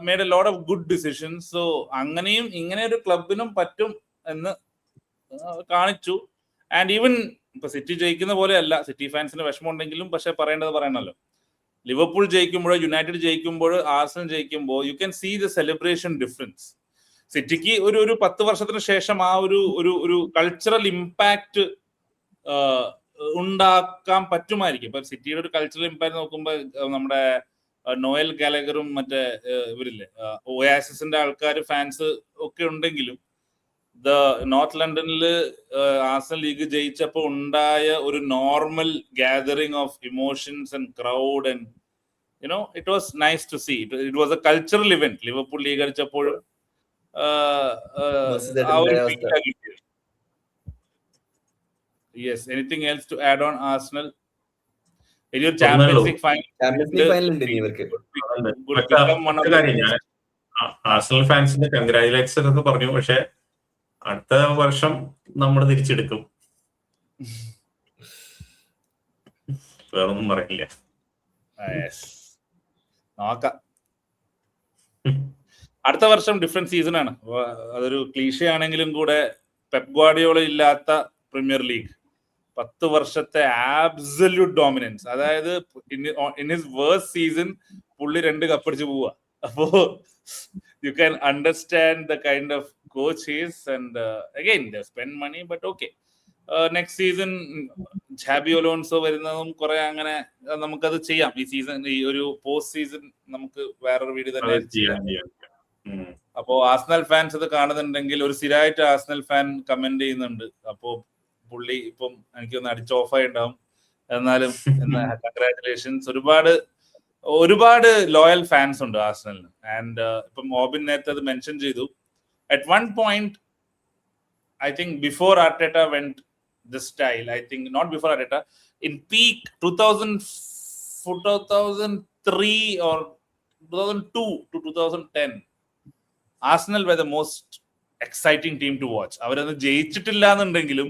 made a lot of good decisions. So അങ്ങനെയും ഇങ്ങനെ ഒരു ക്ലബിനും പറ്റും എന്ന് കാണിച്ചു. ആൻഡ് ഈവൻ ഇപ്പൊ സിറ്റി ജയിക്കുന്ന പോലെ അല്ല, സിറ്റി ഫാൻസിന് വിഷമം ഉണ്ടെങ്കിലും പക്ഷെ പറയേണ്ടത് പറയണല്ലോ, ലിവർപൂൾ ജയിക്കുമ്പോഴോ യുണൈറ്റഡ് ജയിക്കുമ്പോഴോ ആർസണൽ ജയിക്കുമ്പോൾ you can see the celebration difference. സിറ്റിക്ക് ഒരു 10 വർഷത്തിന് ശേഷം ആ ഒരു കൾച്ചറൽ ഇമ്പാക്ട് ഉണ്ടാക്കാൻ പറ്റുമായിരിക്കും. ഇപ്പൊ സിറ്റിയുടെ ഒരു കൾച്ചറൽ ഇമ്പാക്ട് നോക്കുമ്പോൾ നമ്മുടെ നോയൽ ഗാലഗറും മറ്റേ ഇവരില്ലേ ഒയാസിന്റെ ആൾക്കാർ ഫാൻസ് ഒക്കെ ഉണ്ടെങ്കിലും നോർത്ത് ലണ്ടനിൽ ആർസണൽ ലീഗ് ജയിച്ചപ്പോൾ ഉണ്ടായ ഒരു normal gathering of emotions and crowd and you know it was nice to see. It was a cultural event. Liverpool league അടിച്ചപ്പോഴും Yes, anything else to add on Arsenal? ഇനിയൊരു champions league final ഉണ്ട് ഇവർക്ക്. Arsenal ഫാൻസിന്റെ congratulation എന്ന് പറഞ്ഞു, പക്ഷെ അടുത്ത വർഷം നമ്മൾ തിരിച്ചെടുക്കും, വേറൊന്നും പറയില്ല. നോക്കാം. അടുത്ത വർഷം ഡിഫറെന്റ് സീസൺ ആണ്. അതൊരു ക്ലീഷേ ആണെങ്കിലും കൂടെ പെപ് ഗാർഡിയോള ഇല്ലാത്ത പ്രീമിയർ ലീഗ്, 10 വർഷത്തെ ആബ്സല്യൂട്ട് ഡോമിനൻസ്. അതായത് ഇൻ ഹിസ് വേഴ്സ്റ്റ് സീസൺ പുള്ളി 2 കപ്പടിച്ച് പോവുക. അപ്പോ you can understand the kind of coach he's. And again they spend money, but okay. Next season Xabi Alonso വരുന്നതും കുറെ അങ്ങനെ നമുക്കത് ചെയ്യാം. ഈ സീസൺ, ഈ ഒരു പോസ്റ്റ് സീസൺ നമുക്ക് വേറൊരു വീഡിയോ തന്നെ ചെയ്യാം. അപ്പോ ആർസണൽ ഫാൻസ് ഇത് കാണുന്നുണ്ടെങ്കിൽ, ഒരു സ്ഥിരമായിട്ട് ആർസണൽ ഫാൻ കമന്റ് ചെയ്യുന്നുണ്ട്, അപ്പോ പുള്ളി ഇപ്പം എനിക്കൊന്ന് അടിച്ച് ഓഫായി ഉണ്ടാവും. എന്നാലും കൺഗ്രാറ്റുലേഷൻസ്. ഒരുപാട് ലോയൽ ഫാൻസ് ഉണ്ട് ആർസണലിന്. ആൻഡ് ഇപ്പം ഓബിൻ നേരത്തെ അത് മെൻഷൻ ചെയ്തു. At one point I think before Arteta went this style, I think not before Arteta, in peak 2003 or 2002 to 2010 Arsenal were the most exciting team to watch. അവരത് ജയിച്ചിട്ടില്ല എന്നുണ്ടെങ്കിലും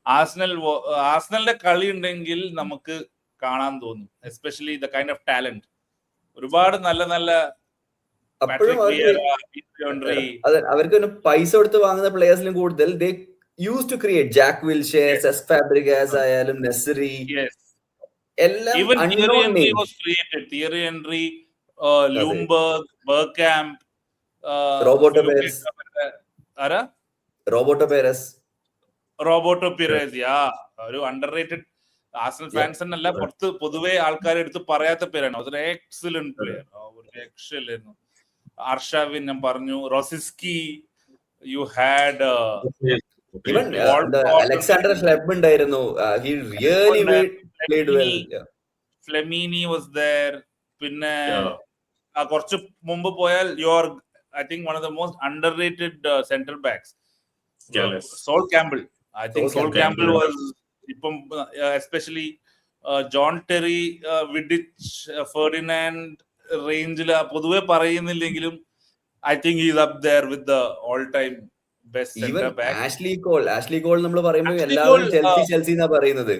ആർസണലിന്റെ കളി ഉണ്ടെങ്കിൽ നമുക്ക് കാണാൻ തോന്നും. Especially the kind of talent. ഒരുപാട് നല്ല അവർക്ക് പൈസ കൊടുത്ത് വാങ്ങുന്ന പ്ലേയേഴ്സിലും കൂടുതൽ used to create Jack Wilshere, Cesc Fabregas ആയാലും നെസറി, എല്ലാം even Thierry Henry was created. Thierry Henry, Ljungberg, Bergkamp, Roberto Perez. Yeah, ഒരു അണ്ടർറേറ്റഡ് ആർസണൽ ഫാൻസ് എന്നല്ല, പുറത്ത് പൊതുവെ ആൾക്കാരെ എടുത്ത് പറയാത്ത പേരാണ്. അതൊരു എക്സലന്റ് പ്ലെയർ, ഒരു രക്ഷയില്ലായിരുന്നു. അർഷാവിൻ ഞാൻ പറഞ്ഞു, Rosicky, you had even Alexander Schlepp ഉണ്ടായിരുന്നു. He really played well. Flamini was there. പിന്നെ കുറച്ച് മുമ്പ് പോയാൽ I think one of the most underrated center backs, Sol Campbell. I think Sol Campbell was ഇപ്പം especially John Terry, Vidic, Ferdinand റേഞ്ചിൽ പൊതുവെ പറയുന്നില്ലെങ്കിലും I think he's up there with the all-time best center back. Ashley Cole നമ്മൾ പറയുമ്പോൾ എല്ലാവരും Chelsea എന്നാ പറയുന്നത്.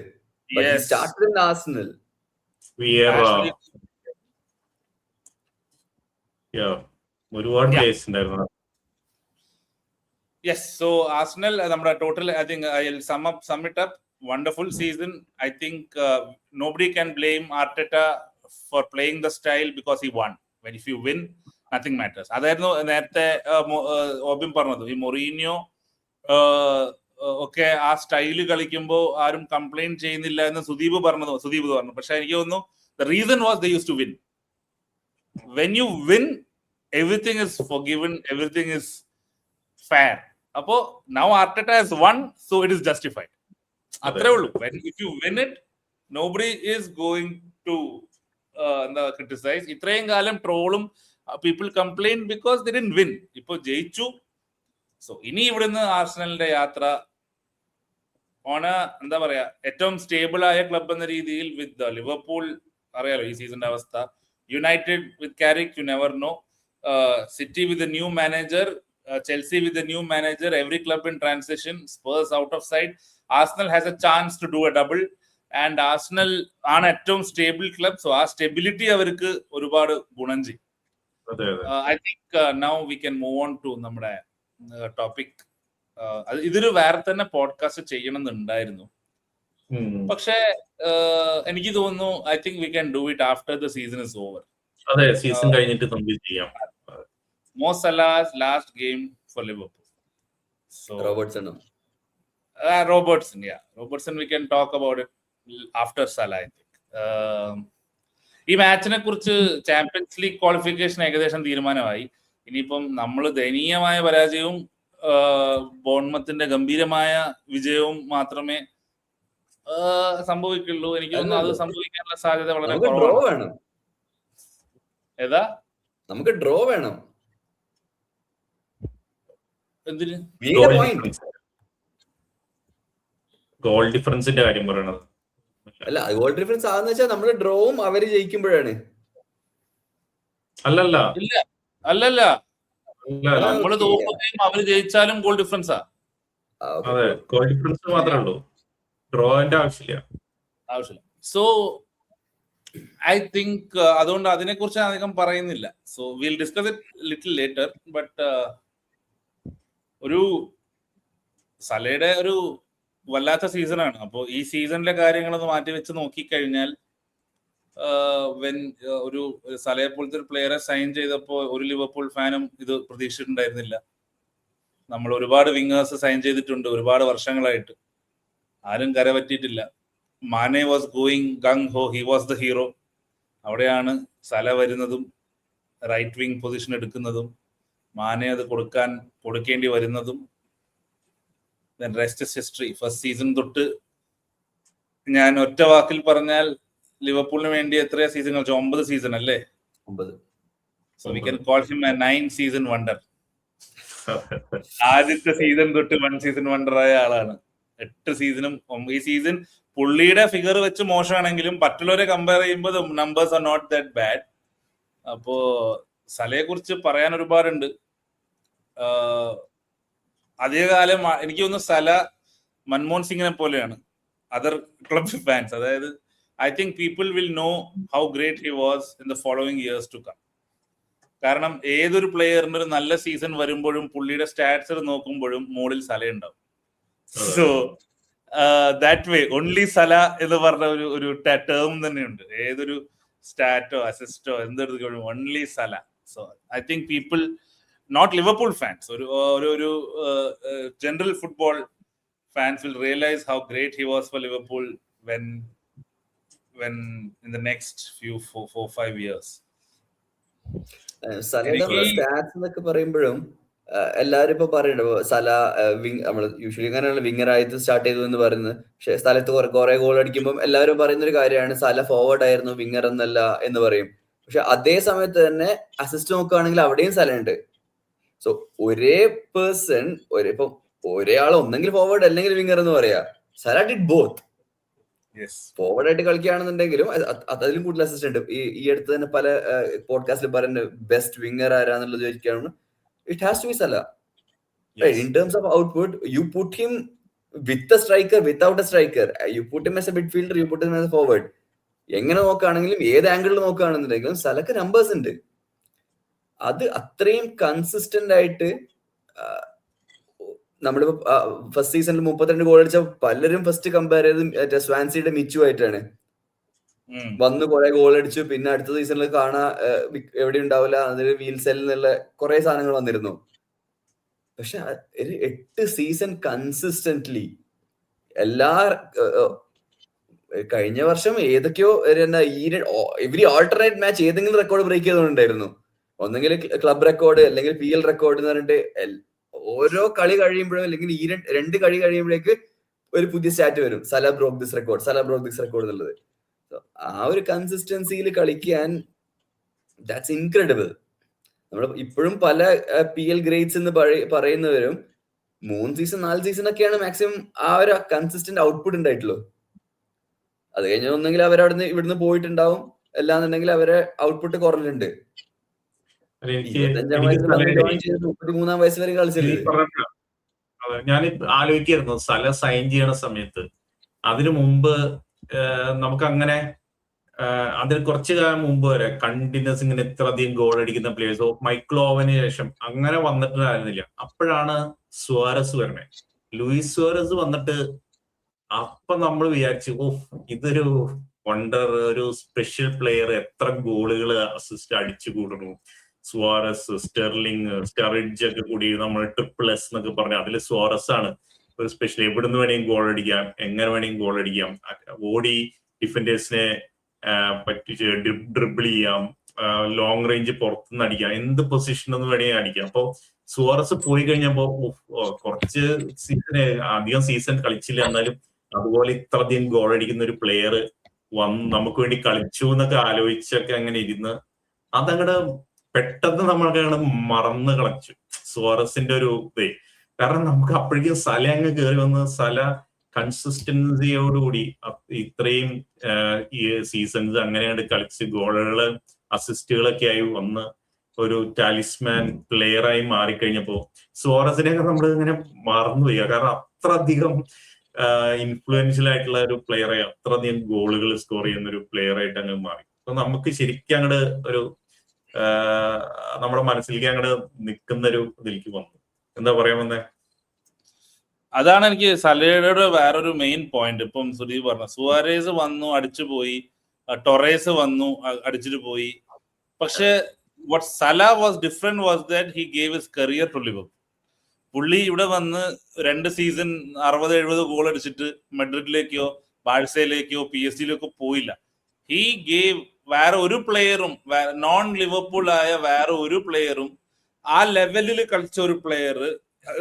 But he started in Arsenal. ഒരുപാട് players ഉണ്ടായിരുന്നു. Yes, so Arsenal നമ്മുടെ total, I think I'll sum it up. Wonderful season. I think nobody can blame Arteta for playing the style because he won. When if you win, nothing matters. അതായിരുന്നു നേരത്തെ ഓബിൻ പറഞ്ഞത്. ഈ Mourinho ഒക്കെ ആ style കളിക്കുമ്പോൾ ആരും complaint ചെയ്യുന്നില്ല എന്ന് സുദീപ് പറഞ്ഞു. പക്ഷെ എനിക്ക് തോന്നുന്നു the reason was they used to win. When you win, everything is forgiven, everything is fair. അപ്പോ now Arteta has won, so it is justified. അത്രേ ഉള്ളൂ. If you win it, nobody is going to criticize. ഇത്രയും കാലം ട്രോളും people complain because they didn't win. ഇപ്പൊ ജയിച്ചു. So ഇനി ഇവിടുന്ന് ആർസണലിന്റെ യാത്ര എന്താ പറയാ, ഏറ്റവും സ്റ്റേബിൾ ആയ ക്ലബ് എന്ന രീതിയിൽ വിത്ത് ലിവർപൂൾ, അറിയാലോ ഈ സീസണിന്റെ അവസ്ഥ, United with Carrick, you never know. City with a new manager, Chelsea with a new manager, every club in transition, Spurs out of sight. Arsenal has a chance to do a double, and Arsenal ആണ് ഏറ്റവും stable club. So ആ stability അവർക്ക് ഒരുപാട് ഗുണം ചെയ്യും. I think now we can move on to നമ്മുടെ topic. ഇതൊരു വേറെ തന്നെ പോഡ്കാസ്റ്റ് ചെയ്യണമെന്നുണ്ടായിരുന്നു, പക്ഷെ എനിക്ക് തോന്നുന്നു I think we can do it after the season is over. അതെ, സീസൺ കഴിഞ്ഞിട്ട് നമുക്ക് ചെയ്യാം. Mo Salah's last game for Liverpool. So Robertson, Robertson we can talk about it after Salah, I think. ഈ മാച്ചിനെ കുറിച്ച് champions League qualification ഏകദേശം തീരുമാനമായി. ഇനിയിപ്പം നമ്മൾ ദയനീയമായ പരാജയവും ബോൺമത്തിന്റെ ഗംഭീരമായ വിജയവും മാത്രമേ സംഭവിക്കുള്ളൂ. എനിക്ക് തോന്നുന്നു അത് സംഭവിക്കാനുള്ള സാധ്യത വളരെ കുറവാണ്. ഏതാ നമുക്ക് ഡ്രോ വേണം. എന്തിന്? ഗോൾ ഡിഫറൻസിന്റെ കാര്യം പറയണത് അല്ല, ഗോൾ ഡിഫറൻസ് ആണെന്ന് വെച്ചാൽ നമ്മള് ഡ്രോവും അവര് ജയിക്കുമ്പോഴാണ്. അല്ലല്ല നമ്മള് തോക്കുകയും അവര് ജയിച്ചാലും ഗോൾ ഡിഫറൻസാ. അതെ, ഗോൾ ഡിഫറൻസ് മാത്രമേ ഉള്ളൂ, ഡ്രോന്റെ ആവശ്യമില്ല. സോ ഐ തിങ്ക് അതുകൊണ്ട് അതിനെ കുറിച്ച് അധികം പറയുന്നില്ല. So will discuss it little later. But ഒരു സലയുടെ ഒരു വല്ലാത്ത സീസണാണ്. അപ്പോൾ ഈ സീസണിലെ കാര്യങ്ങളൊന്ന് മാറ്റി വെച്ച് നോക്കിക്കഴിഞ്ഞാൽ ഒരു സലയെ പോലത്തെ ഒരു പ്ലെയറെ സൈൻ ചെയ്തപ്പോൾ ഒരു ലിവർപൂൾ ഫാനും ഇത് പ്രതീക്ഷിച്ചിട്ടുണ്ടായിരുന്നില്ല. നമ്മൾ ഒരുപാട് വിങ്ങേഴ്സ് സൈൻ ചെയ്തിട്ടുണ്ട് ഒരുപാട് വർഷങ്ങളായിട്ട്, ആരും കരപറ്റിയിട്ടില്ല. മാനെ വാസ് ഗോയിങ് ഗങ് ഹോ, ഹി വാസ് ദ ഹീറോ. അവിടെയാണ് സല വരുന്നതും റൈറ്റ് വിങ് പൊസിഷൻ എടുക്കുന്നതും മാനെ അത് കൊടുക്കേണ്ടി വരുന്നതും. Rest is history. First season തൊട്ട് ഞാൻ ഒറ്റ വാക്കിൽ പറഞ്ഞാൽ ലിവർപൂളിന് വേണ്ടി എത്രയാ സീസൺ കളിച്ചു? 9 സീസൺ അല്ലേ? So we can call him A 9 season wonder. ആദ്യത്തെ സീസൺ തൊട്ട് 1 സീസൺ വണ്ടർ ആയ ആളാണ്. 8 സീസണും. ഈ സീസൺ പുള്ളിയുടെ ഫിഗർ വെച്ച് മോശമാണെങ്കിലും മറ്റുള്ളവരെ കമ്പയർ ചെയ്യുമ്പോൾ numbers are not that bad. അപ്പോ സലയെ കുറിച്ച് പറയാൻ ഒരുപാടുണ്ട്. അധികകാലം എനിക്ക് തോന്നുന്നു സല മൻമോഹൻ സിംഗിനെ പോലെയാണ് അതർ ക്ലബ് ഫാൻസ്. അതായത് I think people will know how great he was in the following years to come. കാരണം ഏതൊരു പ്ലെയറിന് ഒരു നല്ല സീസൺ വരുമ്പോഴും പുള്ളിയുടെ സ്റ്റാറ്റ്സ് നോക്കുമ്പോഴും മുകളിൽ സല ഉണ്ടാവും. So that way only Salah എന്ന് പറഞ്ഞ ഒരു ടേം തന്നെയുണ്ട്. ഏതൊരു സ്റ്റാറ്റോ അസിസ്റ്റോ എന്തെടുക്കുമ്പോഴും only Salah. So I think people, not Liverpool fans, ഒരു general football fans will realize how great he was for Liverpool when in the next few 4-5 years. സലയുടെ stats എന്നൊക്കെ പറയുമ്പോഴും എല്ലാരും ഇപ്പൊ പറയുന്നുണ്ട് സല നമ്മള് യൂഷ്വലി അങ്ങനെയുള്ള വിങ്ങർ ആയിട്ട് സ്റ്റാർട്ട് ചെയ്തു എന്ന് പറയുന്നത്. പക്ഷെ സ്ഥലത്ത് കുറെ ഗോൾ അടിക്കുമ്പോൾ എല്ലാവരും പറയുന്ന ഒരു കാര്യമാണ് സല ഫോർവേഡ് ആയിരുന്നു, വിങ്ങർ എന്നല്ല എന്ന് പറയും. പക്ഷെ അതേ സമയത്ത് തന്നെ അസിസ്റ്റ് നോക്കുകയാണെങ്കിൽ അവിടെയും സല ഉണ്ട്. സോ ഒരേ പേഴ്സൺ ഇപ്പം ഒരാൾ ഒന്നെങ്കിൽ ഫോർവേഡ് അല്ലെങ്കിൽ വിങ്ങർ എന്ന് പറയാ. സല ഡിഡ് ബോത്ത്. ഫോർവേഡ് ആയിട്ട് കളിക്കുകയാണെന്നുണ്ടെങ്കിലും അതിലും കൂടുതൽ അസിസ്റ്റ് ഉണ്ട്. ഈ അടുത്ത് തന്നെ പല പോഡ്കാസ്റ്റിൽ പറയുന്നത് ബെസ്റ്റ് വിങ്ങർ ആരാന്നുള്ളത് ചോദിക്കുകയാണ്. It has to be Salah. In terms of output you put him with a striker, without a striker, you put him as a midfielder, you put him as a forward. എങ്ങനെ നോക്കുകയാണെങ്കിലും ഏത് ആംഗിളിൽ നോക്കുകയാണെന്നുണ്ടെങ്കിലും സലക്ക് numbers ഉണ്ട്. അത് അത്രയും consistent ആയിട്ട് നമ്മളിപ്പോ first സീസണിൽ 32 ഗോൾ അടിച്ച പലരും ഫസ്റ്റ് കമ്പയർ ചെയ്ത് സ്വാൻസിയുടെ മിച്ചു ആയിട്ടാണ്. വന്ന് കുറെ ഗോൾ അടിച്ചു, പിന്നെ അടുത്ത സീസണിൽ കാണാ എവിടെ ഉണ്ടാവില്ല, അതിൽ വീൽ സെല്ലിൽ നിന്നുള്ള കുറെ സാധനങ്ങൾ വന്നിരുന്നു. പക്ഷെ ഒരു 8 സീസൺ കൺസിസ്റ്റന്റ്ലി എല്ലാ കഴിഞ്ഞ വർഷം ഏതൊക്കെയോ എവരി ആൾട്ടർനേറ്റ് മാച്ച് ഏതെങ്കിലും റെക്കോർഡ് ബ്രേക്ക് ചെയ്തുകൊണ്ടായിരുന്നു. ഒന്നെങ്കിൽ ക്ലബ് റെക്കോർഡ് അല്ലെങ്കിൽ PL റെക്കോർഡ് എന്ന് പറഞ്ഞിട്ട് ഓരോ കളി കഴിയുമ്പോഴും അല്ലെങ്കിൽ ഈ 2 കളി കഴിയുമ്പോഴേക്ക് ഒരു പുതിയ സ്റ്റാറ്റ് വരും, സല ബ്രോക്ക് ദിസ് റെക്കോർഡ് എന്നുള്ളത്. ആ ഒരു കൺസിസ്റ്റൻസിയിൽ കളിക്കാൻ ദാറ്റ്സ് ഇൻക്രെഡിബിൾ. നമ്മൾ ഇപ്പോഴും പല PL ഗ്രേറ്റ്സ് എന്ന് പറയുന്നവരും 3 സീസൺ 4 സീസൺ ഒക്കെയാണ് മാക്സിമം ആ ഒരു കൺസിസ്റ്റന്റ് ഔട്ട്പുട്ട് ഉണ്ടായിട്ടുള്ളൂ. അത് കഴിഞ്ഞ ഒന്നെങ്കിൽ അവരവിടുന്ന് ഇവിടുന്ന് പോയിട്ടുണ്ടാവും, അല്ലാന്നുണ്ടെങ്കിൽ അവരെ ഔട്ട്പുട്ട് കുറഞ്ഞിട്ടുണ്ട്. എനിക്ക് 25-ാം വയസ്സിൽ വന്ന് ജോയിൻ ചെയ്ത് 33-ാം വയസ്സ് വരെ കളിച്ചില്ലേ. ഞാൻ ആലോചിക്കായിരുന്നു സല സൈൻ ചെയ്യണ സമയത്ത് അതിനു മുമ്പ് നമുക്ക് അങ്ങനെ അതിന് കുറച്ചു കാലം മുമ്പ് വരെ കണ്ടിന്യൂസ് ഇങ്ങനെ ഇത്രയധികം ഗോൾ അടിക്കുന്ന പ്ലേയേഴ്സോ മൈക്കിൾ ഓവന് ശേഷം അങ്ങനെ വന്നിട്ടുണ്ടായിരുന്നില്ല. അപ്പോഴാണ് സുവാരസ് വരണേ. ലൂയിസ് സുവാരസ് വന്നിട്ട് അപ്പൊ നമ്മൾ വിചാരിച്ചു ഇതൊരു വണ്ടർ, ഒരു സ്പെഷ്യൽ പ്ലെയർ, എത്ര ഗോളുകൾ അസിസ്റ്റ് അടിച്ചു കൂടണു. സുവാരസ്, സ്റ്റെർലിംഗ്, സ്റ്ററിഡ്ജ് ഒക്കെ കൂടി നമ്മൾ ട്രിപ്പിൾ എസ് എന്നൊക്കെ പറഞ്ഞു. അതിൽ സുവാരസ് ആണ് ഒരു സ്പെഷ്യൽ. എവിടുന്ന് വേണമെങ്കിൽ ഗോൾ അടിക്കാം, എങ്ങനെ വേണമെങ്കിൽ ഗോൾ അടിക്കാം, ഓടി ഡിഫൻഡേഴ്സിനെ പറ്റിച്ച് ഡ്രിബിൾ ചെയ്യാം, ലോങ് റേഞ്ച് പുറത്തുനിന്ന് അടിക്കാം, എന്ത് പൊസിഷനിൽ നിന്ന് വേണമെങ്കിൽ അടിക്കാം. അപ്പൊ സുവാരസ് പോയി കഴിഞ്ഞപ്പോ കുറച്ച് അധികം സീസൺ കളിച്ചില്ല, എന്നാലും അതുപോലെ ഇത്രയധികം ഗോൾ അടിക്കുന്ന ഒരു പ്ലെയർ നമുക്ക് വേണ്ടി കളിച്ചു എന്നൊക്കെ ആലോചിച്ചൊക്കെ അങ്ങനെ ഇരുന്ന് അതങ്ങടെ പെട്ടെന്ന് നമ്മൾക്ക് മറന്ന് കളിച്ചു സുവാരസിന്റെ ഒരു ഇതേ. കാരണം നമുക്ക് അപ്പോഴേക്കും സല അങ്ങ് കയറി വന്ന് സല കൺസിസ്റ്റൻസിയോടുകൂടി ഇത്രയും ഈ സീസൺസ് അങ്ങനെയാണ് കളിച്ച് ഗോളുകള് അസിസ്റ്റുകളൊക്കെ ആയി വന്ന് ഒരു ടാലിസ്മാൻ പ്ലെയർ ആയി മാറിക്കഴിഞ്ഞപ്പോ സുവാരസിനെയൊക്കെ നമ്മൾ ഇങ്ങനെ മറന്നുപോയി. കാരണം അത്ര അധികം ഇൻഫ്ലുവൻഷ്യൽ ആയിട്ടുള്ള ഒരു പ്ലെയറെ, അത്രയധികം ഗോളുകൾ സ്കോർ ചെയ്യുന്ന ഒരു പ്ലെയർ ആയിട്ട് അങ്ങ് മാറി. അപ്പൊ നമുക്ക് ശരിക്കും അങ്ങോട്ട് ഒരു നമ്മുടെ മനസ്സിലേക്ക് അങ്ങോട്ട് നിൽക്കുന്ന ഒരു ഇതിലേക്ക് വന്നു. എന്താ പറയാൻ വന്നേ? അതാണ് എനിക്ക് സലയുടെ വേറൊരു മെയിൻ പോയിന്റ്. ഇപ്പം സുദീപ് പറഞ്ഞു, സുവാരേസ് വന്നു അടിച്ചുപോയി, ടൊറേസ് വന്നു അടിച്ചിട്ട് പോയി. പക്ഷെ what Salah was different was that he gave his career to Liverpool. പുള്ളി ഇവിടെ വന്ന് 2 സീസൺ 60-70 ഗോൾ അടിച്ചിട്ട് മെഡ്രിഡിലേക്കോ ബാഴ്സയിലേക്കോ PSG-ലേക്കോ പോയില്ല. ഹി ഗേവ് വേറെ ഒരു പ്ലെയറും, നോൺ ലിവർപൂൾ ആയ വേറെ ഒരു പ്ലെയറും ആ ലെവലിൽ കളിച്ച ഒരു പ്ലെയർ,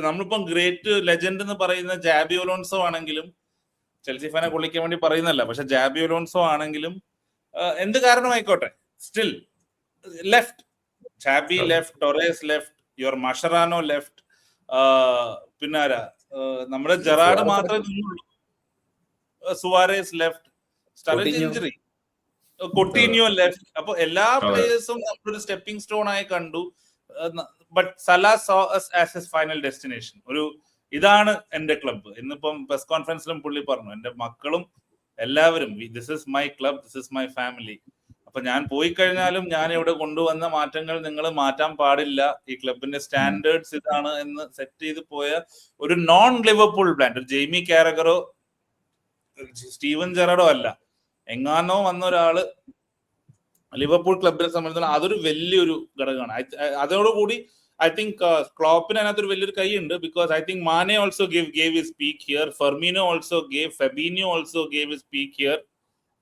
നമ്മളിപ്പം ഗ്രേറ്റ് ലെജൻഡ് എന്ന് പറയുന്ന ജാബി അലോൺസോ ആണെങ്കിലും, ചെൽസി ഫാനെ കൊള്ളിക്കാൻ വേണ്ടി പറയുന്നല്ല, പക്ഷെ ജാബി അലോൺസോ ആണെങ്കിലും എന്ത് കാരണമായിക്കോട്ടെ, still left, Xabi left, Torres left, your Mascherano left, പിന്നെ ആരാ, നമ്മുടെ ജെറാർഡ് മാത്രമേ നിന്നുള്ളൂ, Suarez left, Sturridge injury, Coutinho left. അപ്പൊ എല്ലാ പ്ലേയേഴ്സും നമ്മളൊരു സ്റ്റെപ്പിംഗ് സ്റ്റോൺ ആയി കണ്ടു. But Salah so us as his final destination. ഒരു ഇതാണ് എന്റെ ക്ലബ്ബ്. ഇന്നിപ്പം പ്രസ് കോൺഫറൻസിലും പുള്ളി പറഞ്ഞു, എന്റെ മക്കളും എല്ലാവരും this is my club, this is my family. അപ്പൊ ഞാൻ പോയി കഴിഞ്ഞാലും ഞാൻ ഇവിടെ കൊണ്ടുവന്ന മാറ്റങ്ങൾ നിങ്ങൾ മാറ്റാൻ പാടില്ല, ഈ ക്ലബിന്റെ സ്റ്റാൻഡേർഡ്സ് ഇതാണ് എന്ന് സെറ്റ് ചെയ്ത് പോയ ഒരു നോൺ ലിവർപൂൾ ബ്രാൻഡ്, ഒരു ജെയ്മി കാരഗറോ സ്റ്റീവൻ ജെറാർഡോ അല്ല, എങ്ങാനോ വന്ന ഒരാള് ലിവർപൂൾ ക്ലബിനെ സംബന്ധിച്ചിടത്തോളം അതൊരു വലിയൊരു ഘടകമാണ്. അതോടുകൂടി ഐ തിങ്ക് ക്ലോപ്പിന് അതിനകത്തൊരു വലിയൊരു കൈയുണ്ട്. Because I think Mane also gave his peak here, Firmino also gave, Fabinho also gave his peak here.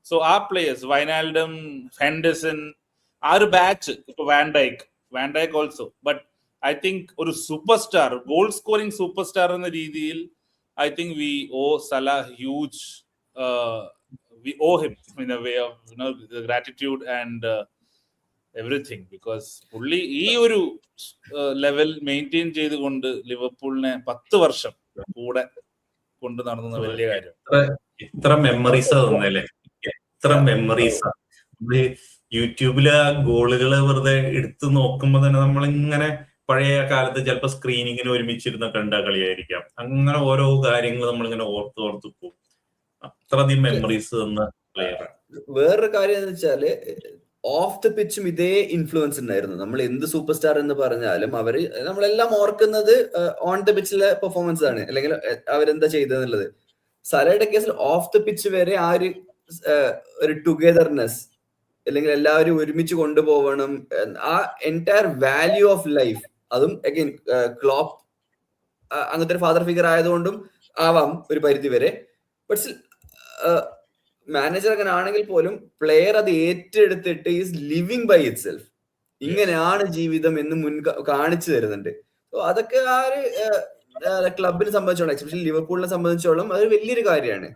So ആ പ്ലേയേഴ്സ്, വൈനാൽഡം, ഹെൻഡർസൺ, ആ ഒരു ബാച്ച്, ഇപ്പൊ Van Dijk also. But I think ഒരു super star, goal scoring super star എന്ന രീതിയിൽ I think we owe Salah huge, we owe him in a way of, you know, the gratitude and everything, because പുള്ളി ഈ ഒരു level maintain ചെയ്തുകൊണ്ട് ലിവർപൂളിനെ 10 വർഷം കൂടെ കൊണ്ട് നടന്ന വലിയ കാര്യം. എത്ര മെമ്മറീസാ തന്നല്ലേ, എത്ര മെമ്മറീസാ. നമ്മള് യൂട്യൂബില് ആ ഗോളുകള് വെറുതെ എടുത്തു നോക്കുമ്പോ തന്നെ നമ്മളിങ്ങനെ പഴയ കാലത്ത് ചിലപ്പോ സ്ക്രീനിങ്ങിന് ഒരുമിച്ചിരുന്ന കണ്ട കളിയായിരിക്കാം, അങ്ങനെ ഓരോ കാര്യങ്ങൾ നമ്മളിങ്ങനെ ഓർത്ത് പോകും. അത്രയധികം മെമ്മറീസ് തന്ന പ്ലെയർ. വേറൊരു കാര്യം എന്ന് വെച്ചാല് ഓഫ് ദ പിച്ചും ഇതേ ഇൻഫ്ലുവൻസ് ഉണ്ടായിരുന്നു. നമ്മൾ എന്ത് സൂപ്പർ സ്റ്റാർ എന്ന് പറഞ്ഞാലും അവര്, നമ്മളെല്ലാം ഓർക്കുന്നത് ഓൺ ദ പിച്ചിലെ പെർഫോമൻസ് ആണ്, അല്ലെങ്കിൽ അവരെന്താ ചെയ്തെന്നുള്ളത്. സലയുടെ കേസിൽ ഓഫ് ദ പിച്ച് വരെ ആ ഒരു ടുഗദർനെസ്, അല്ലെങ്കിൽ എല്ലാവരും ഒരുമിച്ച് കൊണ്ടുപോകണം, ആ എൻറ്റയർ വാല്യൂ ഓഫ് ലൈഫ്, അതും അഗൈൻ ക്ലോപ്പ് അങ്ങനത്തെ ഒരു ഫാദർ ഫിഗർ ആയതുകൊണ്ടും ആവാം ഒരു പരിധി വരെ. ബട്ട് മാനേജർ അങ്ങനെ ആണെങ്കിൽ പോലും പ്ലെയർ അത് ഏറ്റെടുത്തിട്ട് is living by itself, ഇങ്ങനെയാണ് ജീവിതം എന്ന് കാണിച്ചു തരുന്നുണ്ട്. സോ അതൊക്കെ ആ ഒരു ക്ലബിനെ സംബന്ധിച്ചോളം, എസ്പെഷ്യലി ലിവർപൂളിനെ സംബന്ധിച്ചോളം അതൊരു വലിയൊരു കാര്യമാണ്.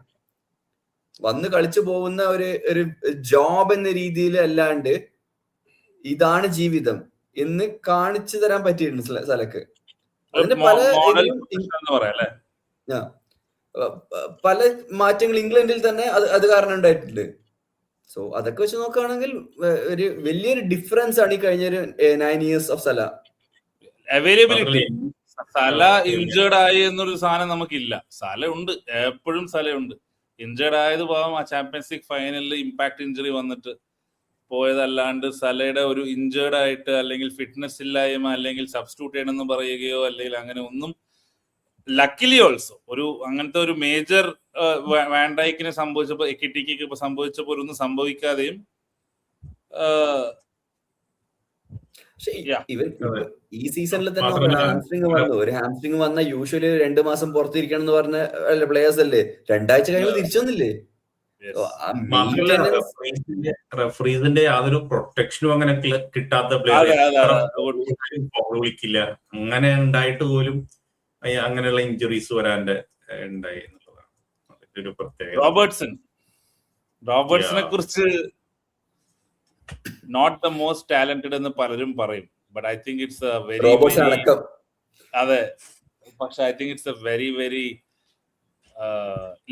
വന്ന് കളിച്ചു പോകുന്ന ഒരു ജോബ് എന്ന രീതിയിൽ അല്ലാണ്ട് ഇതാണ് ജീവിതം എന്ന് കാണിച്ചു തരാൻ പറ്റിയിട്ടുണ്ട് സലക്ക്. അതിന്റെ പല മാറ്റങ്ങൾ ഇംഗ്ലണ്ടിൽ തന്നെ അത് കാരണം ഉണ്ടായിട്ടുണ്ട്. സോ അതൊക്കെ വെച്ച് നോക്കുകയാണെങ്കിൽ ഒരു വലിയൊരു ഡിഫറൻസ് ആണ് ഈ കഴിഞ്ഞൊരു 9 years of Salah. Availability. Salah injured ആയി എന്നൊരു സാധനം നമുക്കില്ല. സല ഉണ്ട്, എപ്പോഴും സല ഉണ്ട്. ഇഞ്ചേർഡ് ആയത് പാവം ആ ചാമ്പ്യൻസ് ലീഗ് ഫൈനലിൽ ഇമ്പാക്ട് ഇഞ്ചുറി വന്നിട്ട് പോയതല്ലാണ്ട് സലയുടെ ഒരു ഇഞ്ചേർഡ് ആയിട്ട് അല്ലെങ്കിൽ ഫിറ്റ്നസ് ഇല്ലായ്മ അല്ലെങ്കിൽ സബ്സ്റ്റിറ്റ്യൂട്ട് ചെയ്യണമെന്ന് പറയുകയോ അല്ലെങ്കിൽ അങ്ങനെ ഒന്നും ലക്കിലി ഓൾസോ ഒരു അങ്ങനത്തെ ഒരു മേജർ വാൻഡൈക്കിനെ സംഭവിച്ചപ്പോ എക്കിറ്റിക്ക് ഇപ്പൊ സംഭവിച്ചപ്പോ ഒന്നും സംഭവിക്കാതെയും ഈ സീസണിൽ തന്നെ ഹാംസ്ട്രിങ് വന്നു. ഒരു ഹാംസ്ട്രിങ് വന്ന യൂഷ്വലി 2 മാസം പുറത്തിരിക്കണം എന്ന് പറഞ്ഞ പ്ലേയേഴ്സ് അല്ലേ, 2 ആഴ്ച കഴിയുമ്പോൾ തിരിച്ചു വന്നില്ലേ. റഫറീസിന്റെ യാതൊരു പ്രൊട്ടക്ഷനും അങ്ങനെ കിട്ടാത്ത പ്ലെയർ വിളിക്കില്ല. അങ്ങനെ ഉണ്ടായിട്ട് പോലും അങ്ങനെയുള്ള ഇഞ്ചുറീസ് വരാൻ്റെ ഉണ്ടായി എന്നുള്ളതാണ് ഒരു പ്രത്യേകത. റോബർട്ട്സിനെ കുറിച്ച് നോട്ട് ദ മോസ്റ്റ് ടാലന്റഡ് എന്ന് പലരും പറയും. But I think it's A very അതെ, പക്ഷെ I think it's A very very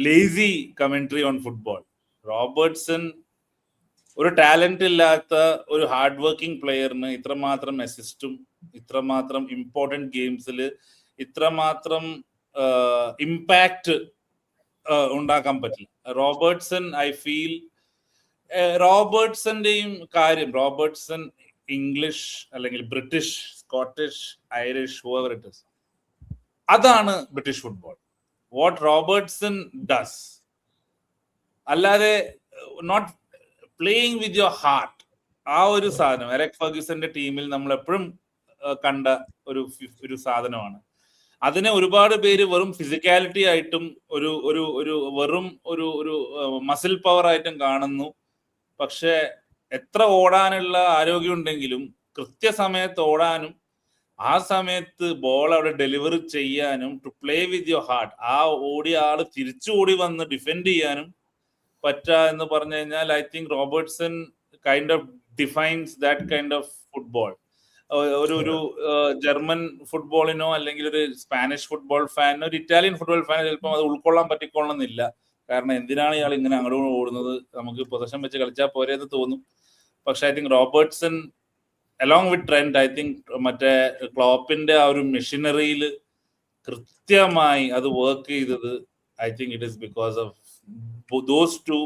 lazy commentary on football. Robertson ഒരു ടാലന്റ് ഇല്ലാത്ത ഒരു ഹാർഡ് വർക്കിംഗ് പ്ലെയറിന് ഇത്രമാത്രം അസിസ്റ്റും ഇത്രമാത്രം ഇമ്പോർട്ടന്റ് ഗെയിംസിൽ ഇത്രമാത്രം ഇമ്പാക്ട് ഉണ്ടാക്കാൻ പറ്റില്ല. റോബർട്ട്സൺ ഐ ഫീൽ റോബർട്ട്സന്റെയും കാര്യം, റോബർട്ട്സൺ ഇംഗ്ലീഷ് അല്ലെങ്കിൽ British, Scottish, Irish, whoever it is, അതാണ് British football. What Robertson does, അല്ലാതെ not playing with your heart. ആ ഒരു സാധനം എറിക് ഫെർഗ്യൂസന്റെ ടീമിൽ നമ്മൾ എപ്പോഴും കണ്ട ഒരു സാധനമാണ്. അതിനെ ഒരുപാട് പേര് വെറും ഫിസിക്കാലിറ്റി ആയിട്ടും ഒരു ഒരു ഒരു വെറും ഒരു ഒരു മസിൽ പവർ ആയിട്ടും കാണുന്നു. പക്ഷെ എത്ര ഓടാനുള്ള ആരോഗ്യം ഉണ്ടെങ്കിലും കൃത്യസമയത്ത് ഓടാനും ആ സമയത്ത് ബോൾ അവിടെ ഡെലിവറി ചെയ്യാനും, to play with your heart, ആ ഓടിയ ആള് തിരിച്ചു ഓടി വന്ന് ഡിഫെൻഡ് ചെയ്യാനും എന്ന് പറഞ്ഞു കഴിഞ്ഞാൽ I think Robertson kind of defines that kind of football. ഒരു ജർമ്മൻ ഫുട്ബോളിനോ അല്ലെങ്കിൽ ഒരു സ്പാനിഷ് ഫുട്ബോൾ ഫാനോ ഒരു ഇറ്റാലിയൻ ഫുട്ബോൾ ഫാനോ ചിലപ്പോൾ അത് ഉൾക്കൊള്ളാൻ പറ്റിക്കൊള്ളണമെന്നില്ല. കാരണം എന്തിനാണ് ഇയാൾ ഇങ്ങനെ അങ്ങോട്ട് ഓടുന്നത്, നമുക്ക് പൊസിഷൻ വെച്ച് കളിച്ചാൽ പോരെന്ന് തോന്നും. പക്ഷെ I think Robertson along with Trent, I think മറ്റേ ക്ലോപ്പിന്റെ ആ ഒരു മെഷീനറിയിൽ കൃത്യമായി അത് വർക്ക് ചെയ്തത് I think it is because of those two.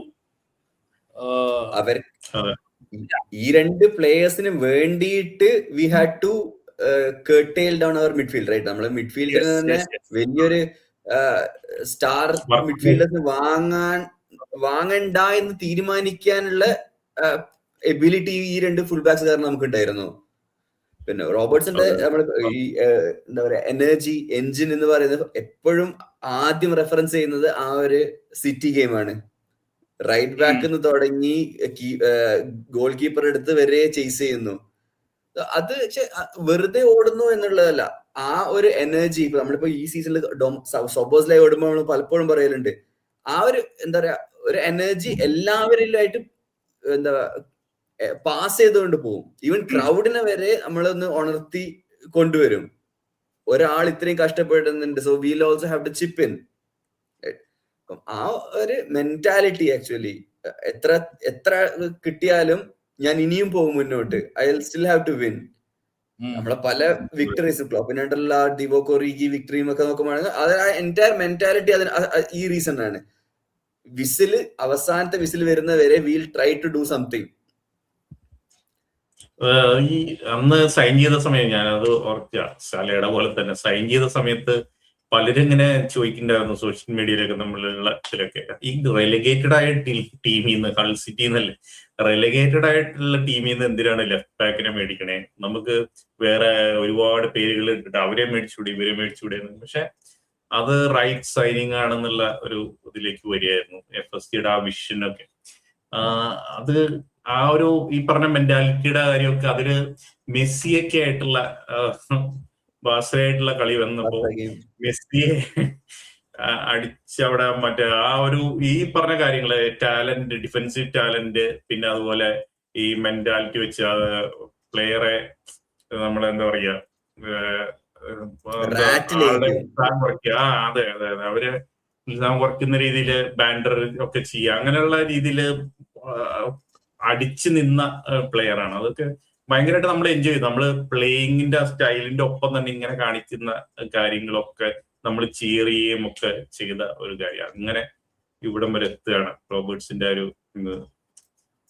ഈ 2 പ്ലേയേഴ്സിന് വേണ്ടിയിട്ട് we had to curtail down our midfield, right? നമ്മള് മിഡ്ഫീൽഡിൽ തന്നെ വലിയൊരു സ്റ്റാർ മിഡ്ഫീൽഡേഴ്സ് വാങ്ങണ്ട എന്ന് തീരുമാനിക്കാനുള്ള എബിലിറ്റി ഈ 2 ഫുൾ ബാക്സ് കാരണം നമുക്ക് ഉണ്ടായിരുന്നു. പിന്നെ റോബർട്ട്സിന്റെ നമ്മൾ ഈ എന്താ പറയാ എനർജി എൻജിൻ എന്ന് പറയുന്നത് എപ്പോഴും ആദ്യം റെഫറൻസ് ചെയ്യുന്നത് ആ ഒരു സിറ്റി ഗെയിമാണ്. റൈറ്റ് ബാക്ക് തുടങ്ങി ഗോൾ കീപ്പർ എടുത്ത് വരെ ചേസ് ചെയ്യുന്നു. അത് വെറുതെ ഓടുന്നു എന്നുള്ളതല്ല, ആ ഒരു എനർജി. ഇപ്പൊ നമ്മളിപ്പോ ഈ സീസണിൽ സോബോസ്ലായി ഓടുമ്പോൾ നമ്മൾ പലപ്പോഴും പറയലുണ്ട്, ആ ഒരു എന്താ പറയാ ഒരു എനർജി എല്ലാവരിലായിട്ടും എന്താ പാസ് ചെയ്തുകൊണ്ട് പോകും. ഈവൻ ക്രൗഡിനെ വരെ നമ്മളൊന്ന് ഉണർത്തി കൊണ്ടുവരും. ഒരാൾ ഇത്രയും കഷ്ടപ്പെടുന്നുണ്ട്, so we'll also have to chip in. ആ ഒരു മെന്റാലിറ്റി ആക്ച്വലി എത്ര കിട്ടിയാലും ഞാൻ ഇനിയും പോകും മുന്നോട്ട്, I will still have to win. നമ്മളെ പല വിക്ടറീസ് ക്ലോപ്പിനായിട്ടുള്ള ഡിവോക് ഒറീഗി വിക്ടറിയും ഒക്കെ നോക്കുമ്പോഴാണ് അത് ആ എൻറ്റയർ മെന്റാലിറ്റി അതിന് ഈ റീസൺ ആണ്. വിസില് അവസാനത്തെ വിസിൽ വരുന്നവരെ we'll try to do something. ഈ അന്ന് സൈൻ ചെയ്ത സമയം ഞാനത് ഓർക്കുക, സലയുടെ പോലെ തന്നെ സൈൻ ചെയ്ത സമയത്ത് പലരും ഇങ്ങനെ ചോദിക്കുന്നുണ്ടായിരുന്നു സോഷ്യൽ മീഡിയയിലൊക്കെ നമ്മളുള്ള ഇതിലൊക്കെ, ഈ റെലിഗേറ്റഡ് ആയ ടീമിൽ നിന്ന്, ഹൾ സിറ്റി എന്നല്ലേ, റെലിഗേറ്റഡ് ആയിട്ടുള്ള ടീമിൽ നിന്ന് എന്തിനാണ് ലെഫ്റ്റ് ബാക്കിനെ മേടിക്കണേ, നമുക്ക് വേറെ ഒരുപാട് പേരുകൾ ഇട്ടിട്ട് അവരെ മേടിച്ചുകൂടി ഇവരെ മേടിച്ചുകൂടി. പക്ഷെ അത് റൈറ്റ് സൈനിങ് ആണെന്നുള്ള ഒരു ഇതിലേക്ക് വരികയായിരുന്നു FSCയുടെ ആ വിഷനൊക്കെ. അത് ആ ഒരു ഈ പറഞ്ഞ മെന്റാലിറ്റിയുടെ കാര്യമൊക്കെ അതില് മെസ്സിയൊക്കെ ആയിട്ടുള്ള ബാസയായിട്ടുള്ള കളി വന്നപ്പോ മെസ്സിയെ അടിച്ചവിടെ മറ്റേ ആ ഒരു ഈ പറഞ്ഞ കാര്യങ്ങള് ടാലന്റ്, ഡിഫൻസീവ് ടാലന്റ്, പിന്നെ അതുപോലെ ഈ മെന്റാലിറ്റി വെച്ച് പ്ലെയറെ നമ്മളെന്താ പറയാ അതെ അതെ അവര് കുറയ്ക്കുന്ന രീതിയിൽ ബാൻഡർ ഒക്കെ ചെയ്യുക, അങ്ങനെയുള്ള രീതിയിൽ അടിച്ചു നിന്ന പ്ലെയർ ആണ്. അതൊക്കെ ഭയങ്കരമായിട്ട് നമ്മൾ എൻജോയ് ചെയ്തു. നമ്മൾ പ്ലേയിങ്ങിന്റെ ആ സ്റ്റൈലിന്റെ ഒപ്പം തന്നെ ഇങ്ങനെ കാണിക്കുന്ന കാര്യങ്ങളൊക്കെ നമ്മൾ ചിയർ ചെയ്യുകയും ഒക്കെ ചെയ്ത ഒരു കാര്യം. അങ്ങനെ ഇവിടം വരെ എത്തുകയാണ് റോബർട്സിന്റെ ഒരു ഇത്.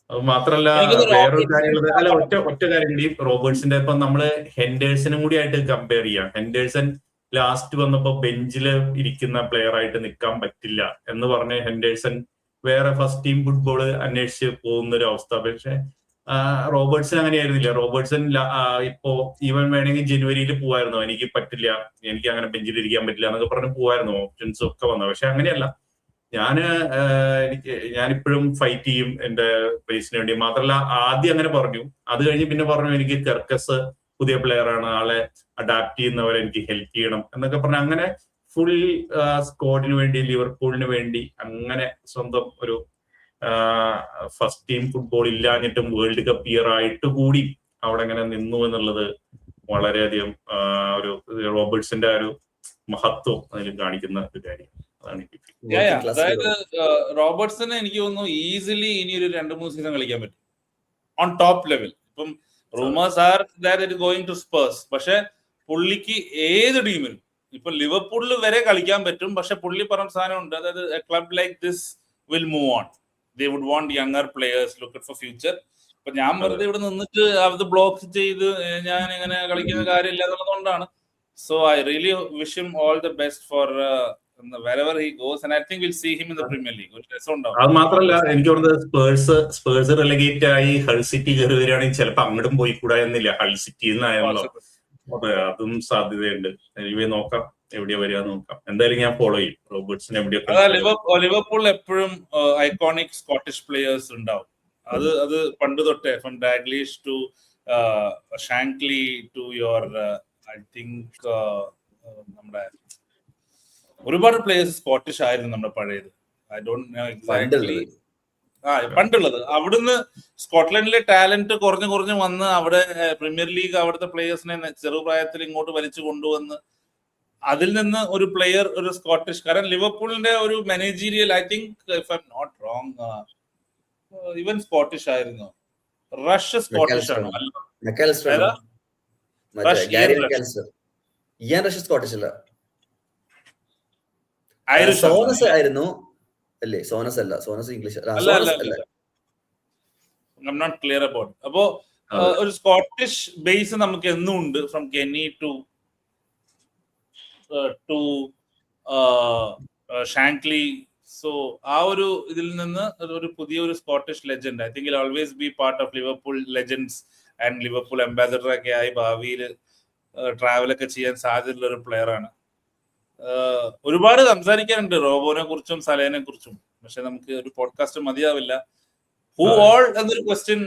അത് മാത്രല്ല വേറൊരു കാര്യങ്ങൾ, അല്ല ഒറ്റ കാര്യം കൂടി റോബർട്സിന്റെ ഇപ്പൊ നമ്മള് ഹെൻഡേഴ്സനും കൂടി ആയിട്ട് കമ്പയർ ചെയ്യാം. ഹെൻഡേഴ്സൺ ലാസ്റ്റ് വന്നപ്പോ ബെഞ്ചില് ഇരിക്കുന്ന പ്ലെയർ ആയിട്ട് നിൽക്കാൻ പറ്റില്ല എന്ന് പറഞ്ഞ് ഹെൻഡേഴ്സൺ വേറെ ഫസ്റ്റ് ടീം ഫുട്ബോൾ അന്വേഷിച്ച് പോകുന്ന ഒരു അവസ്ഥ. പക്ഷെ റോബർട്സൺ അങ്ങനെയായിരുന്നില്ല. റോബർട്സൺ ഇപ്പോ ഈവൻ വേണമെങ്കിൽ ജനുവരിയിൽ പോവായിരുന്നു, എനിക്ക് പറ്റില്ല, എനിക്ക് അങ്ങനെ ബെഞ്ചിൽ ഇരിക്കാൻ പറ്റില്ല എന്നൊക്കെ പറഞ്ഞ് പോവായിരുന്നു, ഓപ്ഷൻസ് ഒക്കെ വന്നത്. പക്ഷെ അങ്ങനെയല്ല, ഞാനിപ്പോഴും ഫൈറ്റ് ചെയ്യും എന്റെ പ്ലേസിന് വേണ്ടി. മാത്രമല്ല ആദ്യം അങ്ങനെ പറഞ്ഞു, അത് കഴിഞ്ഞ് പിന്നെ പറഞ്ഞു എനിക്ക് കെർക്കസ് പുതിയ പ്ലെയർ ആണ്, ആളെ അഡാപ്റ്റ് ചെയ്യുന്നവരെ എനിക്ക് ഹെൽപ്പ് ചെയ്യണം എന്നൊക്കെ പറഞ്ഞു. അങ്ങനെ ഫുൾ സ്ക്വാഡിന് വേണ്ടി, ലിവർപൂളിന് വേണ്ടി അങ്ങനെ സ്വന്തം ഒരു ഫസ്റ്റ് ടീം ഫുട്ബോൾ ഇല്ലാഞ്ഞിട്ടും വേൾഡ് കപ്പ് ഇയർ ആയിട്ട് കൂടി അവിടെ അങ്ങനെ നിന്നു എന്നുള്ളത് വളരെയധികം ഒരു റോബർട്സിന്റെ ഒരു മഹത്വം അതിൽ കാണിക്കുന്ന ഒരു കാര്യം. അതായത് റോബർട്സിന് എനിക്ക് തോന്നുന്നു ഈസിലി ഇനി ഒരു 2-3 സീസൺ കളിക്കാൻ പറ്റും ഓൺ ടോപ്പ് ലെവൽ. ഇപ്പം rumours are that it going to Spurs. പക്ഷെ പുള്ളിക്ക് ഏത് ടീമിലും ഇപ്പൊ ലിവർപൂളിൽ വരെ കളിക്കാൻ പറ്റും. പക്ഷെ പുള്ളി പറഞ്ഞ സാധനമുണ്ട്, അതായത് a club like this will move on, they would want younger players, look for future. അപ്പൊ ഞാൻ വെറുതെ ഇവിടെ നിന്നിട്ട് അത് ബ്ലോക്ക് ചെയ്ത് ഞാൻ ഇങ്ങനെ കളിക്കുന്ന കാര്യമില്ല എന്നുള്ളതുകൊണ്ടാണ്. So I really wish him all the best for wherever he goes, and I think we'll see him in the Premier League. അത് മാത്രമല്ല എനിക്ക് തോന്നുന്നത് സ്പേഴ്സ് റെലഗേറ്റ് ആയി ഹൾ സിറ്റി കയറി വരികയാണെങ്കിൽ ചിലപ്പോൾ അങ്ങോട്ടും പോയി കൂടാ എന്നില്ല. ഹൾ സിറ്റി എന്നായാലോ, അതെ അതും സാധ്യതയുണ്ട്. എനിവേ നോക്കാം, എവിടെയാ വരിക നോക്കാം. എന്തായാലും ഞാൻ ഫോളോ ചെയ്യും റോബർട്സിനെ എവിടെയൊക്കെ. ലിവർപൂൾ എപ്പോഴും ഐക്കോണിക് സ്കോട്ടിഷ് പ്ലേയേഴ്സ് ഉണ്ടാവും. അത് പണ്ട് തൊട്ടേ, from Dalglish to Shankly to your I think നമ്മുടെ ഒരുപാട് പ്ലേയേഴ്സ് സ്കോട്ടിഷ് ആയിരുന്നു നമ്മുടെ പഴയത്. ഐ ഡോണ്ട് നോ എക്സാക്ട്ലി പണ്ടുള്ളത്. അവിടുന്ന് സ്കോട്ട്ലൻഡിലെ ടാലന്റ് കുറഞ്ഞു വന്ന് അവിടെ പ്രീമിയർ ലീഗ് അവിടുത്തെ പ്ലേയേഴ്സിനെ ചെറുപ്രായത്തിൽ ഇങ്ങോട്ട് വലിച്ചു കൊണ്ടുവന്ന് അതിൽ നിന്ന് ഒരു പ്ലെയർ, ഒരു സ്കോട്ടിഷ്, കാരണം ലിവർപൂളിന്റെ ഒരു managerial I think if I am not wrong ഇവൻ സ്കോട്ടിഷ് ആയിരുന്നു. റഷ് സ്കോട്ടിഷ് ആണ്. സോനസ് ആയിരുന്നു അല്ലേ? സോനസ് അല്ല, സോനസ് ഇംഗ്ലീഷ് അല്ല. I'm not clear about. അപ്പോ ഒരു സ്കോട്ടിഷ് ബേസ് നമുക്ക് എന്നും ഉണ്ട്, ഫ്രം കെനി ടു ഷാങ്ക്ലി. സോ ആ ഒരു ഇതിൽ നിന്ന് ഒരു പുതിയൊരു Scottish legend I think always be part of Liverpool legends and Liverpool ambassador ഒക്കെ ആയി ഭാവിയിൽ ട്രാവലൊക്കെ ചെയ്യാൻ സാധ്യതയുള്ള ഒരു പ്ലെയർ ആണ്. ഒരുപാട് സംസാരിക്കാനുണ്ട് റോബോനെ കുറിച്ചും സലേനെ കുറിച്ചും, പക്ഷെ നമുക്ക് ഒരു പോഡ്കാസ്റ്റ് മതിയാവില്ല. ഹു ഓൾ എന്നൊരു ക്വസ്റ്റ്യൻ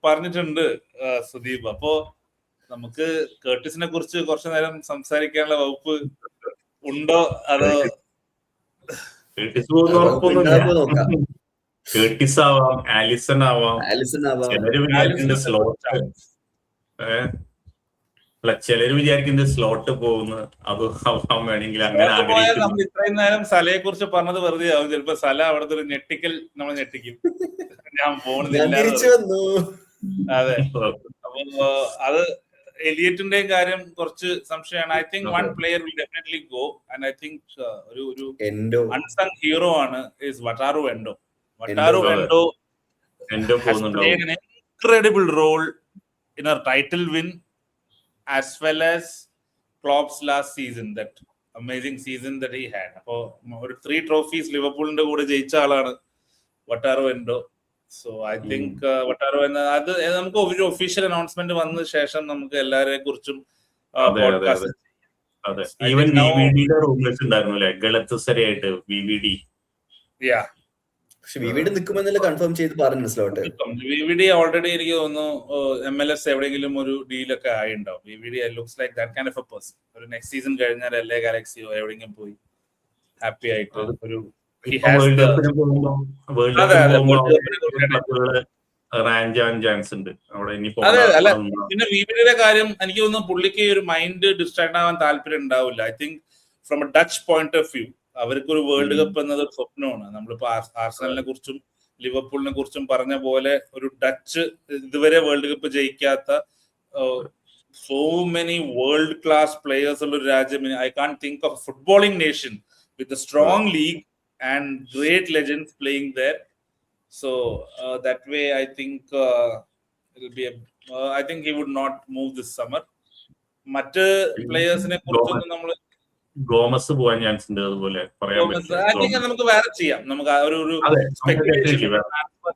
പറഞ്ഞിട്ടുണ്ട് സുദീപ്. അപ്പോ നമുക്ക് കേർട്ടിസിനെ കുറിച്ച് കുറച്ചു നേരം സംസാരിക്കാനുള്ള വകുപ്പ് ഉണ്ടോ? അതോ കേർട്ടിസ് ആവാം, ആലിസൺ ആവാം, ചിലര് വിചാരിക്കുന്നത് സ്ലോട്ട് പോകുന്നു, അത് വേണമെങ്കിൽ അങ്ങനെ. നമ്മൾ ഇത്രയും നേരം സലയെ കുറിച്ച് പറഞ്ഞത് വെറുതെ ആവും. ചിലപ്പോ സല അവിടുത്തെ ഒരു ഞെട്ടിക്കൽ നമ്മൾ ഞെട്ടിക്കും, ഞാൻ പോകുന്നില്ല. അതെ, അപ്പൊ അത് എലിയറ്റിന്റെയും കാര്യം കുറച്ച് സംശയമാണ്. I think one player will definitely go and I think ഒരു അൺസങ് ഹീറോ ആണ് is Wataru Endo. Wataru Endo incredible role in a title win as well as Klopp's last season, that amazing season that he had. അപ്പോ ഒരു 3 trophies ലിവർപൂളിന്റെ കൂടെ ജയിച്ച ആളാണ് വട്ടാറോ endo. So I think വട്ടാറോ എന്ന അത് നമുക്ക് ഒരു ഒഫീഷ്യൽ അനൗൺസ്മെന്റ് വന്ന ശേഷം നമുക്ക് എല്ലാരെ കുറിച്ചും നിൽക്കുമെന്നല്ല കൺഫേം ചെയ്ത് പറഞ്ഞു സ്ലോട്ട്. വിവിഡി ഓൾറെഡി എനിക്ക് തോന്നുന്നു MLS എവിടെയെങ്കിലും ഒരു ഡീലൊക്കെ ആയിണ്ടാവും. VVD looks like that kind of a person. ഒരു നെക്സ്റ്റ് സീസൺ കഴിഞ്ഞാൽ LA ഗാലക്സിയോ എവിടെയെങ്കിലും പോയി ഹാപ്പി ആയിട്ട് ഒരു പിന്നെ വിവിഡിയുടെ കാര്യം എനിക്ക് തോന്നുന്നു പുള്ളിക്ക് ഒരു മൈൻഡ് ഡിസ്ട്രാക്ട് ആവാൻ താല്പര്യം ഉണ്ടാവില്ല. I think from A Dutch point of view അവർക്കൊരു വേൾഡ് കപ്പ് എന്നത് ഒരു സ്വപ്നമാണ്. നമ്മളിപ്പോ ആർസണലിനെ കുറിച്ചും ലിവർപൂളിനെ കുറിച്ചും പറഞ്ഞ പോലെ ഒരു ഡച്ച് ഇതുവരെ വേൾഡ് കപ്പ് ജയിക്കാത്ത so many world class players ഉള്ള ഒരു രാജ്യം. I can't think of a footballing nation with a strong league and great legends playing there. So that way I think it'll be I think he would not move this summer. മറ്റ് പ്ലേയേഴ്സിനെ കുറിച്ചൊന്നും നമ്മൾ Gomez പോകാൻ chance ഉണ്ട്, അതുപോലെ പറയാൻ പറ്റില്ല. നമുക്ക് വേറെ ചെയ്യാം. നമുക്ക് ഒരു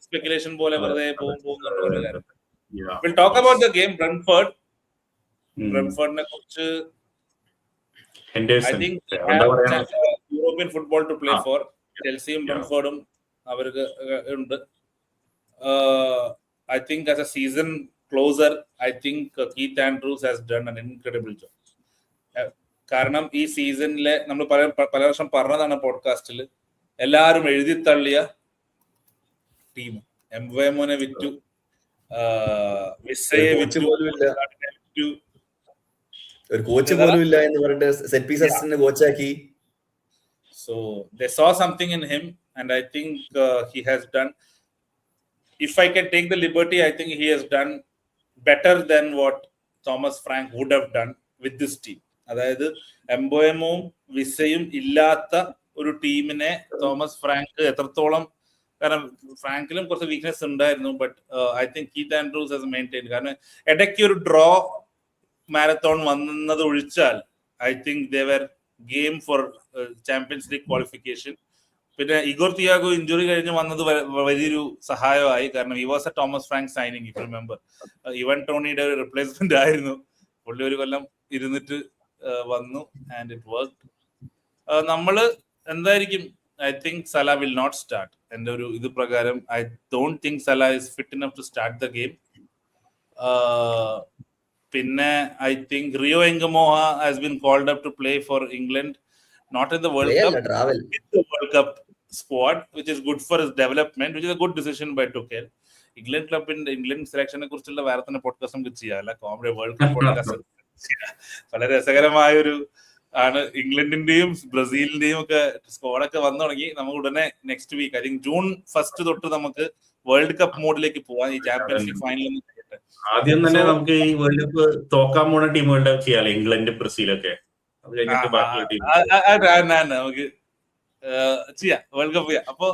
സ്പെക്കുലേഷൻ പോലെ വെറുതെ പോകുന്നുണ്ട്. We'll talk about the game. Brentfordനെ കുറിച്ച് I think European football to play for. ചെൽസിയും ബ്രെൻഫോർഡും അവർക്ക് ഉണ്ട്. I think as a season closer, I think Keith Andrews has done an incredible job. കാരണം ഈ സീസണിലെ നമ്മൾ പല വർഷം പറഞ്ഞതാണ് പോഡ്കാസ്റ്റിൽ, എല്ലാവരും എഴുതി തള്ളിയ ടീം എംബോയമോനെ വിറ്റു, വിസയെ വിറ്റു, ഒരു കോച്ച് പോലും ഇല്ല എന്ന് പറഞ്ഞിട്ട് സെറ്റ് പീസ് അസിസ്റ്റന്റ് കോച്ചാക്കി. So they saw something in him and I think he has done, if I can take the liberty, I think he has done better than what Thomas Frank would have done with this team. അതായത് എംബോയമോവും വിസയും ഇല്ലാത്ത ഒരു ടീമിനെ Thomas Frank എത്രത്തോളം, കാരണം ഫ്രാങ്കിലും കുറച്ച് weakness ഉണ്ടായിരുന്നു, but I think Keith Andrews has maintain. കാരണം ഇടയ്ക്ക് ഒരു ഡ്രോ മാരത്തോൺ വന്നത് ഒഴിച്ചാൽ I think they were game for Champions League qualification. പിന്നെ ഇഗോർ തിയാഗോ ഇഞ്ചുറി കഴിഞ്ഞ് വന്നത് വലിയൊരു സഹായമായി. കാരണം ഈ was a Thomas Frank signing, if remember. ഇവൻ ടോണിയുടെ ഒരു റിപ്ലേസ്മെന്റ് ആയിരുന്നു. പുള്ളി ഒരു കൊല്ലം ഇരുന്നിട്ട് വന്നു ആൻഡ് ഇറ്റ് വർക്ക്. നമ്മള് എന്തായിരിക്കും, I think Salah will not start. എൻ്റെ ഒരു ഇത് പ്രകാരം I don't think Salah is fit enough to start the game. പിന്നെ I think Rio Ngumoha has been called up to play for England, not in the world cup, in the World Cup squad, which is good for his development, which is a good decision by Tuchel. England ക്ലബിന്റെ England സെലക്ഷനെ കുറിച്ചുള്ള വേറെ തന്നെ podcast നമുക്ക് ചെയ്യാമല്ല, comedy world cup podcast. വളരെ രസകരമായൊരു ആണ്. ഇംഗ്ലണ്ടിന്റെയും ബ്രസീലിന്റെയും ഒക്കെ സ്ക്വാഡൊക്കെ വന്നു തുടങ്ങി. നമുക്ക് ഉടനെ next week I think June 1 തൊട്ട് നമുക്ക് വേൾഡ് കപ്പ് മോഡിലേക്ക് പോവാൻ. ഈ ചാമ്പ്യൻസ് ലീഗ് ഫൈനൽ ആദ്യം തന്നെ നമുക്ക് ഈ വേൾഡ് കപ്പ് തോക്കാൻ പോണ ടീമുകളുടെ ചെയ്യാലോ, ഇംഗ്ലണ്ട് ബ്രസീലൊക്കെ. അത് കഴിഞ്ഞിട്ട് നമുക്ക് ചെയ്യാം, വേൾഡ് കപ്പ് ചെയ്യാം. അപ്പൊ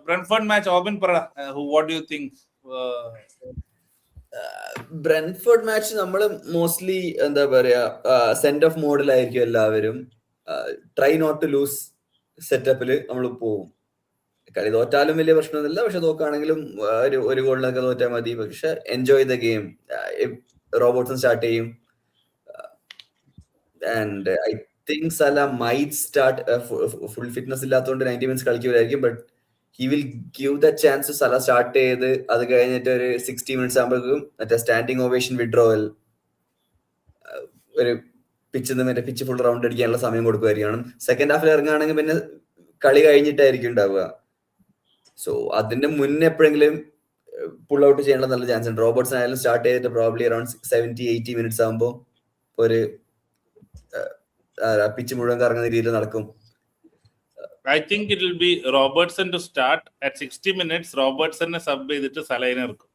ബ്രെൻഫോർഡ് മാച്ച് ഓബിൻ പറ, what do you think? Brentford match നമ്മൾ മോസ്റ്റ്ലി എന്താ പറയാ സെൻഡ് ഓഫ് മോഡിലായിരിക്കും എല്ലാവരും. ട്രൈ നോട്ട് ടു ലൂസ് സെറ്റപ്പിൽ നമ്മൾ പോവും. കളി തോറ്റാലും വലിയ പ്രശ്നമൊന്നുമില്ല, പക്ഷെ തോക്കാണെങ്കിലും ഒരു ഗോളിനൊക്കെ തോറ്റാൽ മതി. പക്ഷെ enjoy the game. Robertson start ചെയ്യും and I think Salah might start. Full fitness ഇല്ലാത്തതുകൊണ്ട് 90 മിനിറ്റ്സ് കളിക്കൂലായിരിക്കും, but he will give the chance to Salah start ചെയ്ത് അത് കഴിഞ്ഞിട്ട് ഒരു 60 മിനിറ്റ്സ് ആകുമ്പോഴേക്കും മറ്റേ സ്റ്റാൻഡിങ് ഓവേഷൻ വിഡ്രോവൽ, ഒരു പിച്ച് ഫുൾ റൗണ്ട് അടിക്കാനുള്ള സമയം കൊടുക്കുമായിരിക്കണം. സെക്കൻഡ് ഹാഫിൽ ഇറങ്ങുകയാണെങ്കിൽ പിന്നെ കളി കഴിഞ്ഞിട്ടായിരിക്കും ഉണ്ടാവുക. സോ അതിന്റെ മുന്നേ എപ്പോഴെങ്കിലും പുൾ ഔട്ട് ചെയ്യാനുള്ള നല്ല ചാൻസ് ഉണ്ട്. റോബർട്ട്സൺ ആയാലും സ്റ്റാർട്ട് ചെയ്തിട്ട് പ്രോബ്ലി അറൌണ്ട് 70-80 മിനിറ്റ്സ് ആകുമ്പോൾ ഒരു പിച്ച് മുഴുവൻ കറങ്ങുന്ന രീതിയിൽ നടക്കും. I think it will be Robertson to start at 60 minutes. Robertson ne sub ചെയ്തിട്ട് സലൈനെ ഇറക്കും.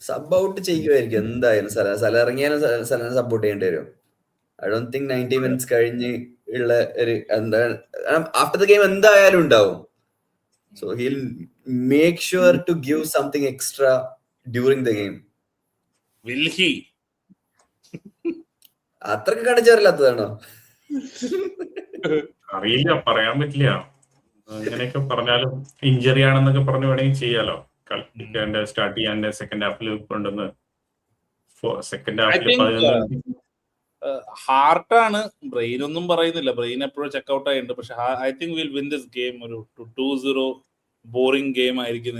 സബ് ഔട്ട് ചെയ്യുമായിരിക്കും എന്തായാലും. സല ഇറങ്ങിയാലും സലനെ സപ്പോർട്ട് ചെയ്യേണ്ടി വരും. ഐ ഡോണ്ട് തിങ്ക് 90 മിനിറ്റ്സ് കഴിഞ്ഞ് ഉള്ള ഒരു എന്താ ആഫ്റ്റർ ദ ഗെയിം എന്തായാലും ഉണ്ടാവും. So he'll make sure to give something extra during the game. Will he? അത്രക്ക് കണിച്ചറില്ലാത്തതാണോ? അറിയില്ല, പറയാൻ പറ്റില്ല. അങ്ങനെയൊക്കെ പറഞ്ഞാലും ഇഞ്ചറി ആണെന്നൊക്കെ പറഞ്ഞു വേണമെങ്കിൽ ചെയ്യാലോ. കളിക്കാണ്ട് സ്റ്റാർട്ട് ചെയ്യാണ്ട് സെക്കൻഡ് ഹാഫിൽ കൊണ്ടുവന്ന് സെക്കൻഡ് ഹാഫിൽ ഹാർട്ടാണ്, ബ്രെയിൻ ഒന്നും പറയുന്നില്ല. ബ്രെയിൻ എപ്പോഴും ചെക്ക്ഔട്ട് ആയിട്ടുണ്ട്. പക്ഷെ I think will win this game. ഒരു 2-0 ബോറിംഗ് ഗെയിം ആയിരിക്കും.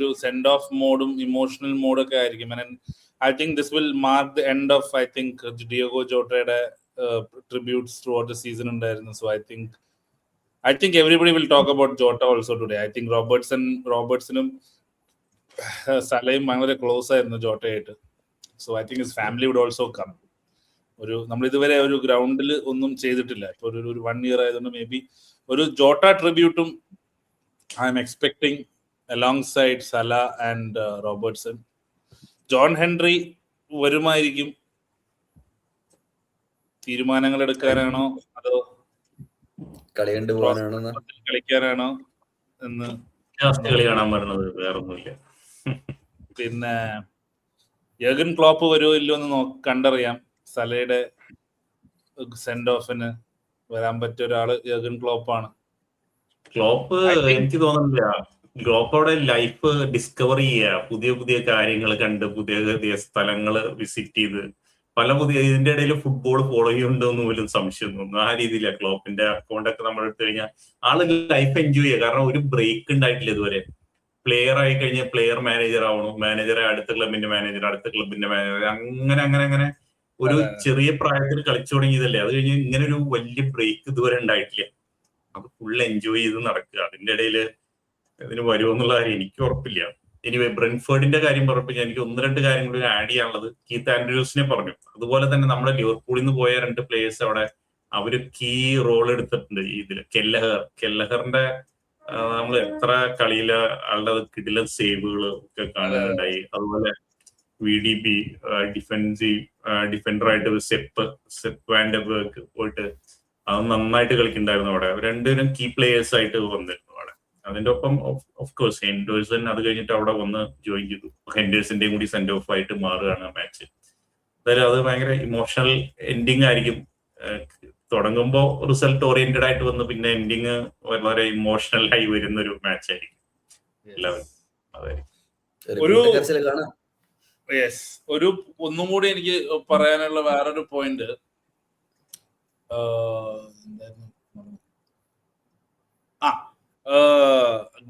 ഒരു സെൻഡ് ഓഫ് മോഡും ഇമോഷണൽ മോഡൊക്കെ ആയിരിക്കും. I think this will mark the end of, I think, Diogo Jota'യുടെ tributes throughout the season ഉണ്ടായിരുന്നു. So I think everybody will talk about Jota also today. I think Robertsonum സലയും വളരെ close ആയിരുന്നു ജോട്ടയായിട്ട്. So I think his family would also come. നമ്മൾ ഇതുവരെ ഒരു ഗ്രൗണ്ടിൽ ഒന്നും ചെയ്തിട്ടില്ല. ഇപ്പൊ ഒരു 1 year ആയതുകൊണ്ട് മേ ബി ഒരു ജോട്ട ട്രിബ്യൂട്ടും I am expecting alongside Salah and Robertson. John Henry വരുമായിരിക്കും. തീരുമാനങ്ങൾ എടുക്കാനാണോ അതോ കളി കണ്ടു പോകാനാണോ കളിക്കാനാണോ എന്ന് കളി കാണാൻ പറഞ്ഞത് വേറൊന്നുമില്ല. പിന്നെ യർഗൻ ക്ലോപ്പ് വരുമോ ഇല്ലോ എന്ന് കണ്ടറിയാം. സലയുടെ സെൻഡ് ഓഫിന് വരാൻ പറ്റിയ ഒരാള് യർഗൻ ക്ലോപ്പാണ്. ക്ലോപ്പ് എനിക്ക് തോന്നുന്നില്ല. ക്ലോപ്പോടെ ലൈഫ് ഡിസ്കവർ ചെയ്യുക, പുതിയ പുതിയ കാര്യങ്ങൾ കണ്ട് പുതിയ പുതിയ സ്ഥലങ്ങൾ വിസിറ്റ് ചെയ്ത് ഇതിന്റെ ഇടയിൽ ഫുട്ബോൾ ഫോളോ ചെയ്യുന്നുണ്ടോന്ന് പോലും സംശയം തോന്നുന്നു. ആ രീതിയിലാണ് ക്ലോപ്പിന്റെ അക്കൗണ്ട് ഒക്കെ നമ്മൾ എടുത്തു കഴിഞ്ഞാൽ ആള് ലൈഫ് എൻജോയ് ചെയ്യുക. കാരണം ഒരു ബ്രേക്ക് ഉണ്ടായിട്ടില്ല ഇതുവരെ. പ്ലെയർ ആയി കഴിഞ്ഞാൽ പ്ലെയർ മാനേജർ ആവണം, മാനേജറെ അടുത്ത ക്ലബിന്റെ മാനേജർ, അടുത്ത ക്ലബിന്റെ മാനേജർ, അങ്ങനെ അങ്ങനെ അങ്ങനെ ഒരു ചെറിയ പ്രായത്തിൽ കളിച്ചു തുടങ്ങിയതല്ലേ. അത് കഴിഞ്ഞ് ഇങ്ങനെ ഒരു വലിയ ബ്രേക്ക് ഇതുവരെ ഉണ്ടായിട്ടില്ല. അത് ഫുൾ എൻജോയ് ചെയ്ത് നടക്കുക. അതിന്റെ ഇടയിൽ ഇതിന് വരുമോ എന്നുള്ള കാര്യം എനിക്ക് ഉറപ്പില്ല. എനിവേ ബ്രെൻഫോർഡിന്റെ കാര്യം പറഞ്ഞപ്പോൾ എനിക്ക് 1-2 കാര്യങ്ങൾ ആഡ് ചെയ്യാനുള്ളത്. കീത്ത് ആൻഡ്രൂസിനെ പറഞ്ഞു. അതുപോലെ തന്നെ നമ്മുടെ ലിവർപൂളിൽ നിന്ന് പോയ 2 പ്ലേയേഴ്സ് അവിടെ അവര് കീ റോൾ എടുത്തിട്ടുണ്ട് ഇതില്. കെല്ലഹറിന്റെ നമ്മൾ എത്ര കളിയില് ആളുടെ കിടിലൻ സേവുകൾ ഒക്കെ കാണുന്നുണ്ടായി. അതുപോലെ VDB ഡിഫൻഡറായിട്ട് സെപ്പ് വാൻഡബർഗ് പോയിട്ട് അത് നന്നായിട്ട് കളിക്കുന്നുണ്ടായിരുന്നു അവിടെ. രണ്ടുപേരും കീ പ്ലേയേഴ്സ് ആയിട്ട് വന്നിരുന്നു അവിടെ. അതിന്റെ ഒപ്പം ഓഫ് കോഴ്സ് ഹെൻഡേഴ്സൺ അത് കഴിഞ്ഞിട്ട് അവിടെ വന്ന് ജോയിൻ ചെയ്തു. ഹെൻഡേഴ്സിന്റെയും കൂടി സെൻഡ് ഓഫ് ആയിട്ട് മാറുകയാണ് മാച്ച്. എന്തായാലും അത് ഭയങ്കര ഇമോഷണൽ എൻഡിങ് ആയിരിക്കും. തുടങ്ങുമ്പോ റിസൾട്ട് ഓറിയന്റഡ് ആയിട്ട് വന്ന് പിന്നെ എൻഡിങ് വളരെ ഇമോഷണൽ ആയി വരുന്ന ഒരു മാച്ച് ആയിരിക്കും എല്ലാവരും. ഒരു ഒന്നും കൂടി എനിക്ക് പറയാനുള്ള വേറൊരു പോയിന്റ്,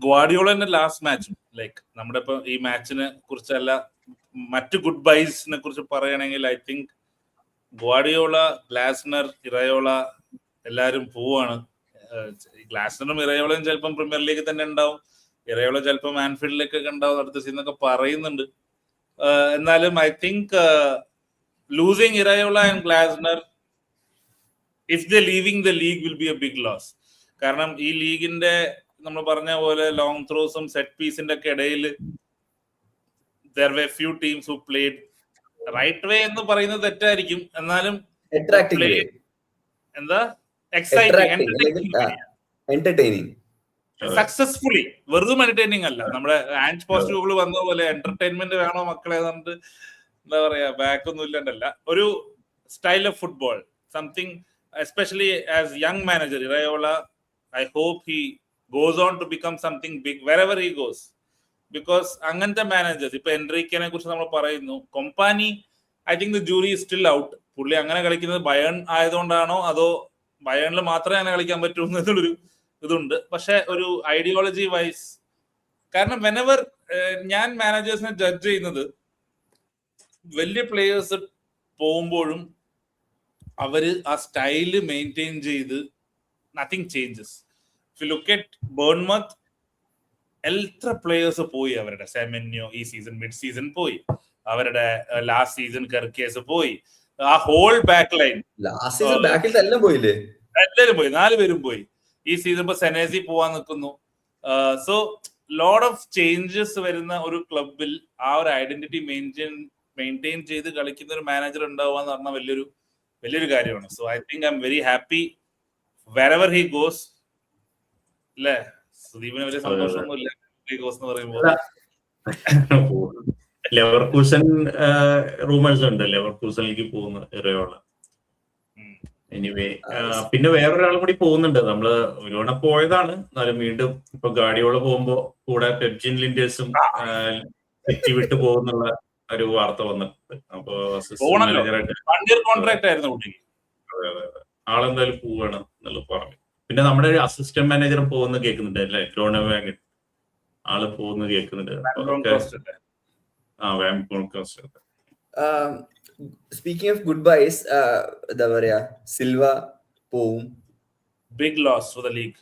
ഗ്വാഡിയോളന്റെ ലാസ്റ്റ് മാച്ചും ലൈക്ക് നമ്മുടെ ഇപ്പൊ ഈ മാച്ചിനെ കുറിച്ചല്ല മറ്റു ഗുഡ് ബൈസിനെ കുറിച്ച് പറയുകയാണെങ്കിൽ ഐ തിങ്ക് ഗ്വാഡിയോള, ഗ്ലാസ്നർ, ഇറയോള എല്ലാരും പോവാണ്. ഗ്ലാസ്നറും ഇറയോളയും ചിലപ്പം പ്രീമിയർ ലീഗ് തന്നെ ഉണ്ടാവും. ഇറയോള ചിലപ്പോൾ ആൻഫീൽഡിലേക്കൊക്കെ ഉണ്ടാവും അടുത്ത സീസൺ എന്നൊക്കെ പറയുന്നുണ്ട്. എന്നാലും I think losing Iraola and Glasner if the leaving the league will be a big loss. കാരണം ഈ ലീഗിന്റെ നമ്മൾ പറഞ്ഞ പോലെ ലോങ് ത്രോസും സെറ്റ് പീസിന്റെ ഒക്കെ ഇടയിൽ there were few teams who played right way എന്ന് പറയുന്നത് തെറ്റായിരിക്കും, എന്നാലും എന്താ എന്റർടൈനിങ് സക്സസ്ഫുള്ളി, വെറുതെ എന്റർടൈനിങ് അല്ല. നമ്മുടെ ആൻഡ് പോസിറ്റീവുകൾ വന്ന പോലെ എന്റർടൈൻമെന്റ് വേണോ മക്കളെ എന്നിട്ട് എന്താ പറയാ ബാക്ക് ഒന്നും ഇല്ലണ്ടല്ല. ഒരു style of football, something especially as young manager Iraola, I hope he goes on to become something big wherever he goes. Because അങ്ങനത്തെ മാനേജേഴ്സ് ഇപ്പൊ എൻട്രിക്കിനെ കുറിച്ച് നമ്മൾ പറയുന്നു. Kompany I think the jury is still out. പുള്ളി അങ്ങനെ കളിക്കുന്നത് Bayern ആയതുകൊണ്ടാണോ അതോ ബയേണിൽ മാത്രമേ അങ്ങനെ കളിക്കാൻ പറ്റൂ എന്നുള്ളൊരു ഇതുണ്ട്. പക്ഷെ ഒരു ഐഡിയോളജി വൈസ്, കാരണം വെനെവർ ഞാൻ മാനേജേഴ്സിനെ ജഡ്ജ് ചെയ്യുന്നത് വലിയ പ്ലേയേഴ്സ് പോകുമ്പോഴും അവര് ആ സ്റ്റൈല് മെയിൻറ്റെയിൻ ചെയ്ത് nothing changes. If you look at Bournemouth, എത്ര പ്ലേയേഴ്സ് പോയി. അവരുടെ സെമെന്യോ ഈ സീസൺ മിഡ് സീസൺ പോയി, അവരുടെ ലാസ്റ്റ് സീസൺ കർക്കേസ് പോയി, ആ ഹോൾ ബാക്ക് ലൈൻ എല്ലാവരും പോയി, 4 പേരും പോയി. ഈ സീസൺ ഇപ്പൊ സെനേസി പോവാൻ നിൽക്കുന്നു. സോ ലോട്ട് ഓഫ് ചേഞ്ചസ് വരുന്ന ഒരു ക്ലബിൽ ആ ഒരു ഐഡന്റിറ്റി മെയിൻറ്റെയിൻ ചെയ്ത് കളിക്കുന്ന ഒരു മാനേജർ ഉണ്ടാവുക എന്ന് പറഞ്ഞാൽ വലിയൊരു കാര്യമാണ്. So I think I am very happy wherever he goes. അല്ലേ സുദീപിന് വലിയ സന്തോഷമൊന്നുമില്ല ഗോസ് എന്ന് പറയുമ്പോൾ. ലെവർകൂസൻ റൂമേഴ്സ് ഉണ്ട് ലെവർകൂസനിലേക്ക് പോകുന്ന ഇറയോള. എനിവേ പിന്നെ വേറൊരാളും കൂടി പോകുന്നുണ്ട്. നമ്മള് ഒരുവണ പോയതാണ്, എന്നാലും വീണ്ടും ഇപ്പൊ ഗാഡിയോള പോകുമ്പോ കൂടെ പെപ്ജിൻ ലിൻഡേഴ്സും തെറ്റി വിട്ടു പോകുന്നുള്ള ഒരു വാർത്ത വന്നിട്ടുണ്ട്. അപ്പൊ ആളെന്തായാലും പോവാണ് എന്നുള്ളത് പറഞ്ഞു. പിന്നെ നമ്മുടെ ഒരു അസിസ്റ്റന്റ് മാനേജർ പോകുന്ന കേൾക്കുന്നുണ്ട് അല്ലേ, ഗ്രോണവാഗൻ ആള് പോകുന്ന കേൾക്കുന്നുണ്ട്. സ്പീക്കിംഗ് ഓഫ് ഗുഡ് ബൈസ്, എന്താ പറയാ, സിൽവ പോവും, big loss for the league.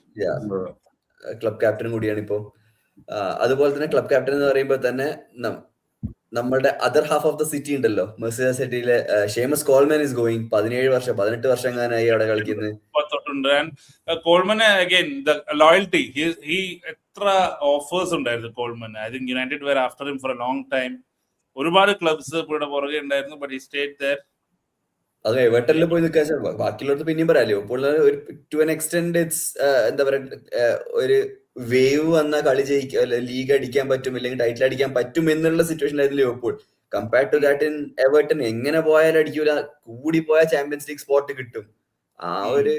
Club captain കൂടിയാണ് ഇപ്പോ. അതുപോലെ തന്നെ ക്ലബ് ക്യാപ്റ്റൻ എന്ന് പറയുമ്പോൾ തന്നെ നമ്മളുടെ other half of the city ഉണ്ടല്ലോ, മെർസിഡൈസ് സിറ്റിയിലെ ഷേമസ് കോൾമാൻ ഇസ് ഗോയിങ്. 18 വർഷം എങ്ങാനായി അവിടെ കളിക്കുന്നത്. കോൾമന് അഗൈൻ ദ ലോയൽറ്റി, ഹി എത്ര ഓഫേഴ്സ് ഉണ്ടായിരുന്നു കോൾമന്. I think United were after him for a long time. ഒരുപാട് ക്ലബ്സ് ഇവിടെ പുറകെ ഉണ്ടായിരുന്നു, ബട്ട് ഹി സ്റ്റേഡ് ദേർ. അത് എവർട്ടണിൽ പോയി നിൽക്കാൻ ബാക്കിയുള്ളവർക്ക് പിന്നെയും പറയാലോ. ഇപ്പോൾ ടു ആൻ എക്സ്റ്റെൻഡ് ഇറ്റ്സ് എന്താ പറയുക, ഒരു വേവ് വന്ന കളി ജയിക്കാൻ, ലീഗ് അടിക്കാൻ പറ്റും അല്ലെങ്കിൽ ടൈറ്റിൽ അടിക്കാൻ പറ്റും എന്നുള്ള സിറ്റുവേഷൻ ആയിരുന്നു Liverpool. Compared to that in Everton എങ്ങനെ പോയാലും അടിക്കൂല, കൂടി പോയാൽ ചാമ്പ്യൻസ് ലീഗ് സ്പോട്ട് കിട്ടും. ആ ഒരു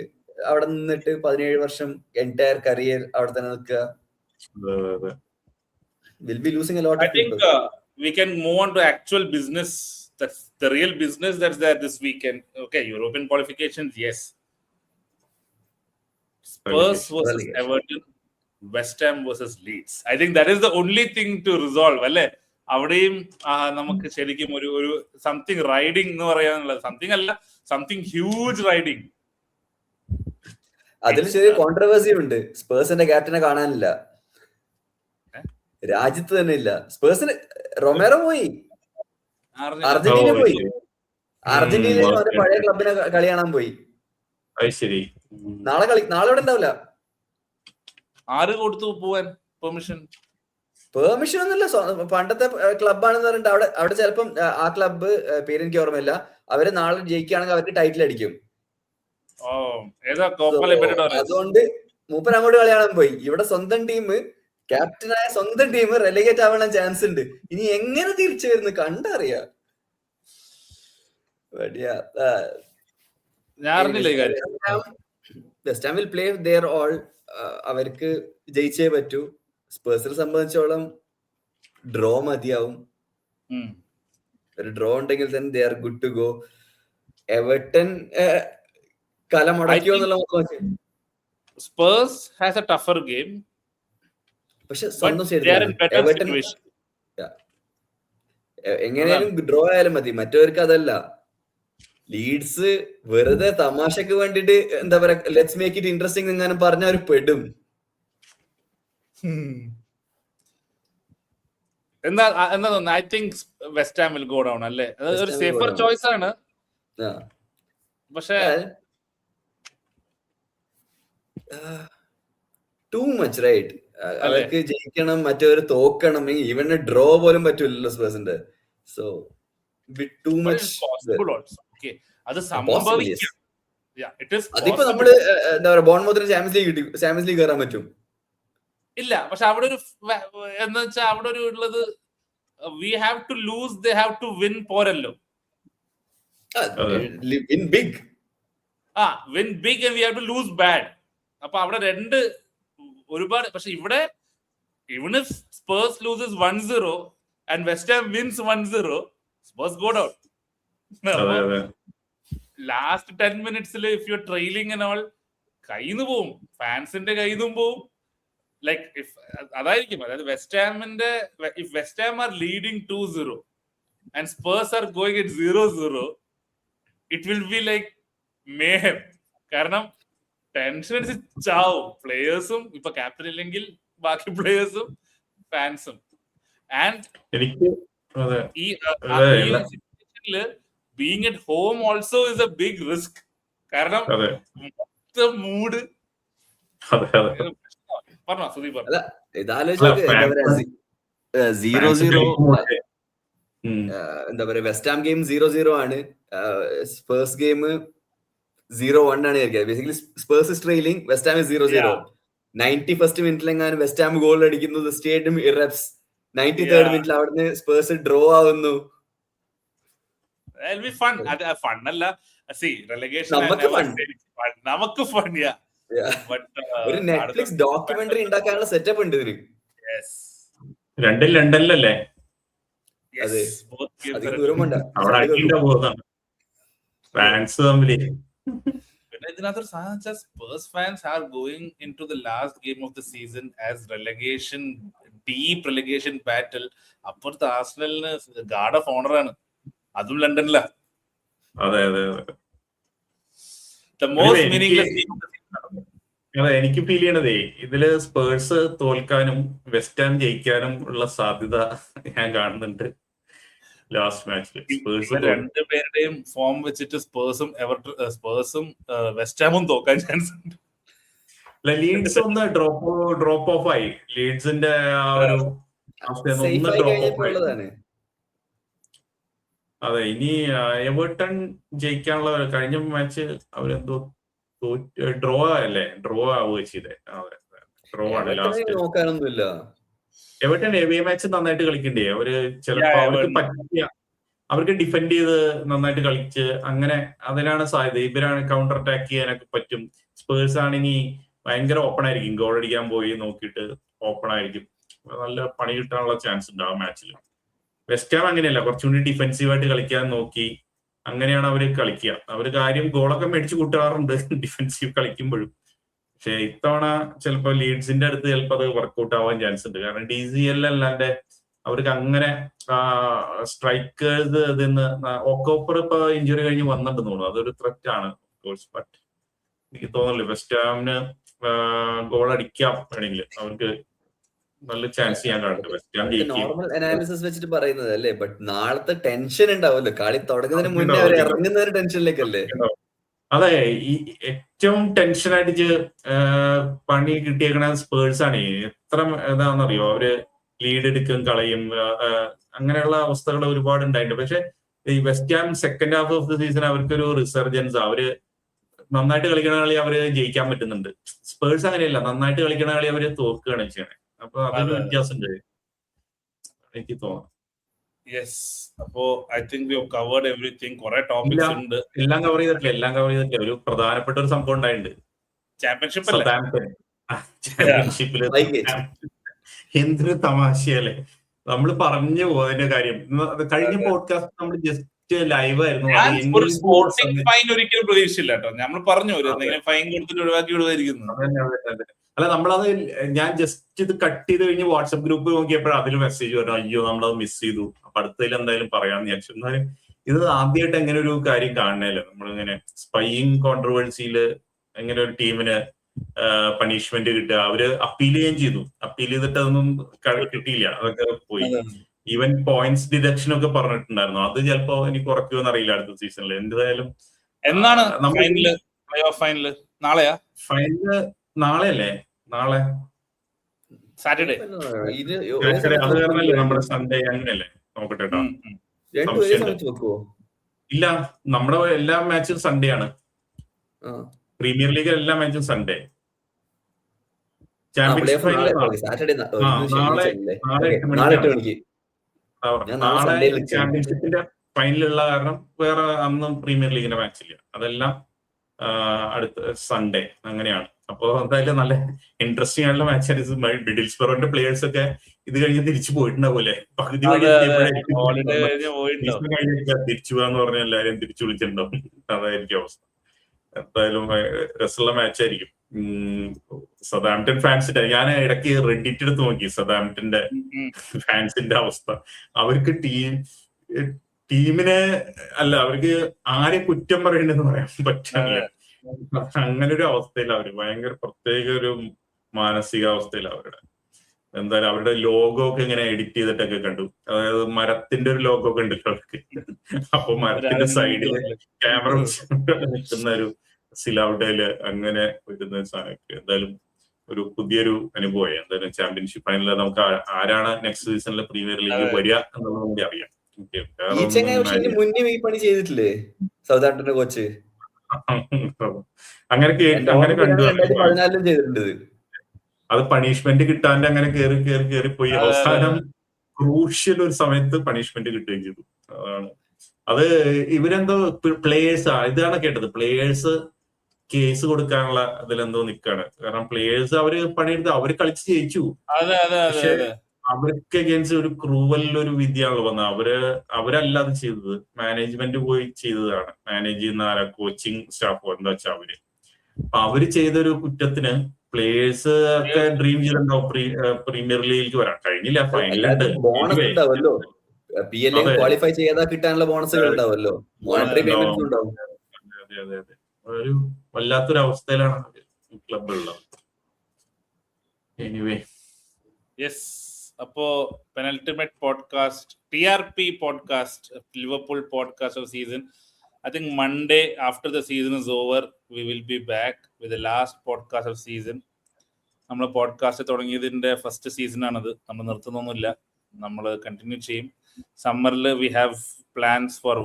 അവിടെ നിന്നിട്ട് 17 വർഷം എൻറ്റയർ കരിയർ അവിടെ തന്നെ നിൽക്കുക. Will be losing a lot of people. We can move on to actual business. That's the real business that's there this weekend. Okay, European qualifications, yes. Spurs versus Everton, West Ham versus Leeds. I think that is the only thing to resolve. അല്ലേ? അവിടെയും നമുക്ക് ശരിക്കും ഒരു something riding എന്ന് പറയാനുള്ളത്, something അല്ല, something huge riding. അതിൽ ചെറിയ കോൺട്രവേഴ്സി ഉണ്ട്. സ്പേഴ്സിന്റെ ക്യാപ്റ്റനെ കാണാനില്ല, രാജ്യത്ത് തന്നെ ഇല്ല. സ്പേഴ്സിന് റൊമേറോ പോയി, അർജന്റീന പോയി, അർജന്റീനയിൽ അവന്റെ പഴയ ക്ലബിനെ കളി കാണാൻ പോയി. നാളെ ഇവിടെ ഉണ്ടാവില്ല. ആര് കൊടുത്തു പോവാൻ പെർമിഷൻ? പെർമിഷൻ ഒന്നുമില്ല, പണ്ടത്തെ ക്ലബാണെന്ന് പറഞ്ഞിട്ട് അവിടെ ചിലപ്പം ആ ക്ലബ്ബ് പേരെനിക്ക് ഓർമ്മയില്ല, അവര് നാളെ ജയിക്കുകയാണെങ്കിൽ അവർക്ക് ടൈറ്റിൽ അടിക്കും. അതുകൊണ്ട് മൂപ്പൻ അങ്ങോട്ട് കളി കാണാൻ പോയി. ഇവിടെ സ്വന്തം ടീം, ക്യാപ്റ്റനായ സ്വന്തം ടീം റെലിഗേറ്റ് ആവാൻ ചാൻസ് ഉണ്ട്. ഇനി എങ്ങനെ തിരിച്ചു വരുന്നു കണ്ടറിയാം. West Ham will play their all. അവർക്ക് ജയിച്ചേ പറ്റൂ. സ്പേഴ്സിനെ സംബന്ധിച്ചോളം ഡ്രോ മതിയാവും. ഒരു ഡ്രോ ഉണ്ടെങ്കിൽ തന്നെ they are good to go. Everton കല മുടക്കിയോ എന്നുള്ള Spurs has a tougher game. പക്ഷെ എങ്ങനെയാലും ഡ്രോ ആയാലും മതി, മറ്റവർക്ക് അതല്ല. ലീഡ്സ് വെറുതെ തമാശക്ക് വേണ്ടിട്ട് എന്താ പറയാ, ലെറ്റ്സ് മേക്ക് ഇറ്റ് ഇൻട്രസ്റ്റിംഗ് എങ്ങനെ പറഞ്ഞ ഒരു പെടും. എന്താ തോന്നുന്നു? I think West Ham will go down അല്ലേ? ഒരു സേഫർ ചോയ്സ് ആണ്. പക്ഷേ ടു മച്ച് റൈറ്റ്. അവർക്ക് ജയിക്കണം, മറ്റവര് തോക്കണം, ഈവൻ ഡ്രോ പോലും പറ്റൂലല്ലോ സ്പേഴ്സിന്റെ. So bit too much. അതിപ്പോ നമ്മള് എന്താ പറയാ, ബോൺമൗത്തിന് ചാമ്പ്യൻസ് ലീഗ് കയറാൻ പറ്റും ഇല്ല. പക്ഷെ അവിടെ ഒരു എന്ന് വെച്ചാൽ അവിടെ ഒരു ഉള്ളത്, we have to lose, they have to win പോരല്ലോ. Win big and we have to lose bad. അപ്പൊ അവിടെ രണ്ട് ഒരുപാട്. പക്ഷെ ഇവിടെ even if Spurs loses 1-0 and West Ham wins 1-0, Spurs go down. Last 10 minutes if you're trailing and all, കയ്യിന്ന് പോവും, ഫാൻസിന്റെ കയ്യിന്നും പോവും. ലൈക്ക് ഇഫ് അതായിരിക്കും, അതായത് west ഹാമിന്റെ, if West Ham are leading 2-0 and Spurs are going at 0-0, it will be like mayhem. കാരണം tension അടിച്ച് ചാവും പ്ലേയേഴ്സും, ഇപ്പൊ captain ഇല്ലെങ്കിൽ ബാക്കി പ്ലേയേഴ്സും ഫാൻസും. ആൻഡ് ഈ സിറ്റുവേഷനിൽ being at home also is a big risk. കാരണം മൂഡ് പറഞ്ഞോ സുദീപ് പറഞ്ഞു. എന്താ പറയാ, വെസ്റ്റ് ഹാം ഗെയിം 0-0 ആണ്, സ്പേഴ്സ് ഗെയിം 0-1 ആണ്. Basically Spurs is trailing, West Ham is 0-0. 91st മിനിറ്റിലെങ്ങാനും വെസ്റ്റ് ഹാം ഗോൾ അടിക്കുന്നത്, സ്റ്റേഡിയം ഇറപ്സ്. 93rd മിനിറ്റിൽ അവിടുന്ന് സ്പേഴ്സ് ഡ്രോ ആവുന്നു. ഒരു നെറ്റ്ഫ്ലിക്സ് ഡോക്യുമെന്ററി ഉണ്ടാക്കാനുള്ള സെറ്റപ്പ് ഉണ്ട് ഇതിന്. രണ്ടിൽ ലണ്ടനിലല്ലേ? അതെ, അധികം ദൂരമുണ്ട്. ഫ്രാൻസ് തമ്മില് Spurs fans are going into the last game of the season as deep relegation battle. അപ്പുറത്തെ ആർസണലിന് ഗാർഡ് ഓഫ് ഓണർ ആണ്, അതും ലണ്ടനിലാ. എനിക്ക് ഫീൽ ചെയ്യണതേ, ഇതില് സ്പേഴ്സ് തോൽക്കാനും വെസ്റ്റ് ഹാം ജയിക്കാനും ഉള്ള സാധ്യത ഞാൻ കാണുന്നുണ്ട്. ലാസ്റ്റ് മാച്ചിൽ. ഇവർ രണ്ടുപേരുടെയും ഫോം വെച്ചിട്ട് സ്പേഴ്സും വെസ്റ്റ് ഹാമും തോക്കാൻ ചാൻസ് ഉണ്ട്. ലീഡ്സ് ഒന്ന് ഡ്രോപ്പ് ഓഫ് ആയി. ലീഡ്സിന്റെ ആ ഒരു ഒന്ന് ഡ്രോപ്പ് ഓഫ് ആയി. അതെ, ഇനി എവർട്ടൺ ജയിക്കാനുള്ള കഴിഞ്ഞ മാച്ച് അവരെന്തോ ഡ്രോ ആവുക ചെയ്തേ. അതെ, ഡ്രോ ആണ് ലാസ്റ്റ്. എവർട്ടൺ എവേ മാച്ച് നന്നായിട്ട് കളിക്കണ്ടേ അവര്. ചിലപ്പോ അവർക്ക് പറ്റിയ, അവർക്ക് ഡിഫെൻഡ് ചെയ്ത് നന്നായിട്ട് കളിച്ച് അങ്ങനെ അതിനാണ് സാധ്യത. ഇവരാണ് കൗണ്ടർ അറ്റാക്ക് ചെയ്യാനൊക്കെ പറ്റും. സ്പേഴ്സ് ആണെങ്കിൽ ഭയങ്കര ഓപ്പൺ ആയിരിക്കും, ഗോൾ അടിക്കാൻ പോയി നോക്കിയിട്ട് ഓപ്പൺ ആയിരിക്കും, നല്ല പണി കിട്ടാനുള്ള ചാൻസ് ഉണ്ട് ആ മാച്ചിൽ. വെസ്റ്റ് ഹാം അങ്ങനെയല്ല, കുറച്ചുകൂടി ഡിഫെൻസീവായിട്ട് കളിക്കാൻ നോക്കി, അങ്ങനെയാണ് അവര് കളിക്കുക. അവര് കാര്യം ഗോളൊക്കെ മേടിച്ച് കൂട്ടാറുണ്ട് ഡിഫെൻസീവ് കളിക്കുമ്പോഴും. പക്ഷെ ഇത്തവണ ചിലപ്പോൾ ലീഡ്സിന്റെ അടുത്ത് ചിലപ്പോൾ അത് വർക്ക്ഔട്ട് ആവാൻ ചാൻസ് ഉണ്ട്. കാരണം DCL അല്ലാണ്ട് അവർക്ക് അങ്ങനെ സ്ട്രൈക്കേഴ്സ് ഇതിന്ന് ഒക്കോപ്പർ ഇപ്പൊ ഇഞ്ചുറി കഴിഞ്ഞ് വന്നിട്ടുണ്ടെന്ന് തോന്നുന്നു. അതൊരു ത്രെറ്റ് ആണ്. ബട്ട് എനിക്ക് തോന്നുന്നില്ല വെസ്റ്റ് ഹാമിന് ഗോൾ അടിക്കാം വേണമെങ്കിൽ. അവർക്ക് നല്ല ചാൻസ് ചെയ്യാൻ കാണുന്നുണ്ട്. നോർമൽ അനാലിസിസ് വെച്ചിട്ട് പറയുന്നത് അല്ലേ, ബട്ട് നാളത്തെ ടെൻഷൻ ഉണ്ടാവുമല്ലോ. കളി തുടങ്ങുന്നതിന് മുന്നേ അവർ ഇറങ്ങുന്ന ഒരു ടെൻഷനിലേക്കല്ലേ. അതെ, ഈ ഏറ്റവും ടെൻഷനായിട്ട് പണി കിട്ടിയേക്കണ സ്പേഴ്സ് ആണ്. എത്ര ഇതാണെന്നറിയോ, അവര് ലീഡ് എടുക്കും കളയും, അങ്ങനെയുള്ള അവസ്ഥകൾ ഒരുപാട് ഉണ്ടായിട്ടുണ്ട്. പക്ഷെ ഈ West Ham second half of the season അവർക്കൊരു റിസർജൻസ്, അവര് നന്നായിട്ട് കളിക്കണ കളി അവര് ജയിക്കാൻ പറ്റുന്നുണ്ട്. സ്പേഴ്സ് അങ്ങനെയല്ല, നന്നായിട്ട് കളിക്കണ കളി അവര് തോക്കുകയാണ് ചെയ്യണേ. അപ്പൊ അതൊരു വ്യത്യാസമുണ്ട് എനിക്ക് തോന്നുന്നു. യെസ്, അപ്പോ I think we have covered everything. കുറെ ടോപ്പിക്സ് ഉണ്ട്. എല്ലാം കവർ ചെയ്തിട്ടില്ല. ഒരു പ്രധാനപ്പെട്ട ഒരു സംഭവം ഉണ്ടായിട്ടുണ്ട്. ചാമ്പ്യൻഷിപ്പില് എന്തൊരു തമാശയല്ലേ. നമ്മൾ പറഞ്ഞു പോയതിന്റെ കാര്യം. കഴിഞ്ഞ പോഡ്കാസ്റ്റ് നമ്മൾ ജസ്റ്റ് ലൈവ് ആയിരുന്നു. ഒരിക്കലും പ്രതീക്ഷിച്ചില്ല കേട്ടോ. നമ്മൾ പറഞ്ഞു ഫൈൻ കൊടുത്തിട്ട് ഒഴിവാക്കി വിടുവായിരിക്കുന്നു. അല്ല, നമ്മളത് ഞാൻ ജസ്റ്റ് ഇത് കട്ട് ചെയ്ത് കഴിഞ്ഞ് വാട്സപ്പ് ഗ്രൂപ്പ് നോക്കിയപ്പോഴും അതിൽ മെസ്സേജ് പറഞ്ഞു, അയ്യോ നമ്മളത് മിസ് ചെയ്തു, അപ്പൊ അടുത്തതിൽ എന്തായാലും പറയാമെന്ന് വിചാരിച്ചു. എന്നാലും ഇത് ആദ്യമായിട്ട് എങ്ങനെ ഒരു കാര്യം കാണണല്ലോ. നമ്മളിങ്ങനെ സ്പൈയിങ് കോൺട്രവേഴ്സിയിൽ എങ്ങനെ ഒരു ടീമിന് പണിഷ്മെന്റ് കിട്ടുക. അവര് അപ്പീൽ ചെയ്യുകയും ചെയ്തു. അപ്പീൽ ചെയ്തിട്ട് അതൊന്നും കിട്ടിയില്ല, അതൊക്കെ പോയി. ഈവൻ പോയിന്റ്സ് ഡിഡക്ഷൻ ഒക്കെ പറഞ്ഞിട്ടുണ്ടായിരുന്നു. അത് ചിലപ്പോ എനിക്ക് കുറയ്ക്കുമെന്ന് അറിയില്ല അടുത്ത സീസണിൽ. എന്തായാലും എന്നാണ് ഫൈനല്? നാളെയാ ഫൈനല്? നാളെയല്ലേ? നാളെ സാറ്റർഡേ. അത് കാരണല്ലേ നമ്മുടെ സൺഡേ അങ്ങനെയല്ലേ? നോക്കട്ടെ കേട്ടോ. ഇല്ല, നമ്മുടെ എല്ലാ മാച്ചും സൺഡേ ആണ്. പ്രീമിയർ ലീഗ് എല്ലാ മാച്ചും സൺഡേ. ചാമ്പ്യൻഷിപ്പിന്റെ ഫൈനലുള്ള കാരണം വേറെ അന്നും പ്രീമിയർ ലീഗിന്റെ മാച്ചില്ല. അതെല്ലാം അടുത്ത സൺഡേ അങ്ങനെയാണ്. അപ്പൊ എന്തായാലും നല്ല ഇൻട്രസ്റ്റിംഗ് ആയിട്ടുള്ള മാച്ചാണ്. മിഡിൽസ്ബറോന്റെ പ്ലേയേഴ്സ് ഒക്കെ ഇത് കഴിഞ്ഞ് തിരിച്ചു പോയിട്ടുണ്ടാവൂലേ. പകുതി വഴി തിരിച്ചു പോകാന്ന് പറഞ്ഞ എല്ലാരും തിരിച്ചു വിളിച്ചിട്ടുണ്ടാവും. അതായിരിക്കും അവസ്ഥ. എന്തായാലും രസമുള്ള മാച്ചായിരിക്കും. സതാംപ്ടൺ ഫാൻസിന്റെ, ഞാൻ ഇടയ്ക്ക് റെഡിറ്റ് എടുത്ത് നോക്കി സതാംപ്ടന്റെ ഫാൻസിന്റെ അവസ്ഥ. അവർക്ക് ടീമിനെ അല്ല, അവർക്ക് ആരെ കുറ്റം പറയണ്ടെന്ന് പറയാൻ പറ്റില്ല. അങ്ങനെ ഒരു അവസ്ഥയിൽ അവര് ഭയങ്കര പ്രത്യേക ഒരു മാനസികാവസ്ഥയിൽ അവരുടെ. എന്തായാലും അവരുടെ ലോഗോ ഒക്കെ ഇങ്ങനെ എഡിറ്റ് ചെയ്തിട്ടൊക്കെ കണ്ടു. അതായത് മരത്തിന്റെ ഒരു ലോഗോ ഒക്കെ ഉണ്ടല്ലോ അവർക്ക്. അപ്പൊ മരത്തിന്റെ സൈഡില് ക്യാമറ നിൽക്കുന്ന ഒരു സിലൗഡയില് അങ്ങനെ വരുന്ന സാധനമൊക്കെ. എന്തായാലും ഒരു പുതിയൊരു അനുഭവമായി. എന്തായാലും ചാമ്പ്യൻഷിപ്പ് ഫൈനലിൽ നമുക്ക് ആരാണ് നെക്സ്റ്റ് സീസണിലെ പ്രീമിയർ ലീഗ് വരിക എന്നുള്ളത് കൂടി അറിയാം. ചെയ്തിട്ടില്ലേ സൗതാംപ്ടന്റെ കോച്ച്? അങ്ങനെ കണ്ടു. അത് പണിഷ്മെന്റ് കിട്ടാണ്ട് അങ്ങനെ കേറിപ്പോയി. അവസാനം ക്രൂഷ്യൽ ഒരു സമയത്ത് പണിഷ്മെന്റ് കിട്ടുകയും ചെയ്തു. അതാണ് അത്. ഇവരെന്തോ പ്ലേയേഴ്സ് ഇതാണ് കേട്ടത്, പ്ലേയേഴ്സ് കേസ് കൊടുക്കാനുള്ള ഇതിലെന്തോ നിക്കാണ്. കാരണം പ്ലേയേഴ്സ് അവര് പണിയെടുത്ത് അവര് കളിച്ച് ജയിച്ചു. പക്ഷെ അവർക്ക് അഗേൻസ്റ്റ് ഒരു ക്രൂവൽ ഒരു വിധിയാണല്ലോ വന്നത്. അവരല്ല അത് ചെയ്തത്, മാനേജ്മെന്റ് പോയി ചെയ്തതാണ്. മാനേജ് ചെയ്യുന്ന കോച്ചിങ് സ്റ്റാഫോ എന്താ വെച്ചാൽ അവര്. അപ്പൊ അവര് ചെയ്തൊരു കുറ്റത്തിന് പ്ലേയേഴ്സ് ഒക്കെ ഡ്രീം ചെയ്തിട്ടുണ്ടാവും പ്രീമിയർ ലീഗിലേക്ക് വരാൻ. കഴിഞ്ഞില്ല, ഫൈനലുണ്ട്. ക്വാളിഫൈ ചെയ്താൽ കിട്ടാനുള്ള ബോണസുകൾ ഉണ്ടാവുമല്ലോ, മോണിറ്ററി പേയ്മെന്റ്സ് ഉണ്ടാവും. അതെ. ഒരു വല്ലാത്തൊരു അവസ്ഥയിലാണ് ക്ലബുള്ളത്. എനിവേ, യെസ്, അപ്പോ penultimate podcast, TRP podcast, Liverpool podcast off season. I think Monday after the season is over, we will be back with the last podcast of season. നമ്മൾ പോഡ്കാസ്റ്റ് തുടങ്ങിയതിന്റെ first സീസണാണിത്. നമ്മൾ നിർത്തുന്നൊന്നുമില്ല, നമ്മൾ കണ്ടിന്യൂ ചെയ്യും. സമ്മറിൽ we have plans for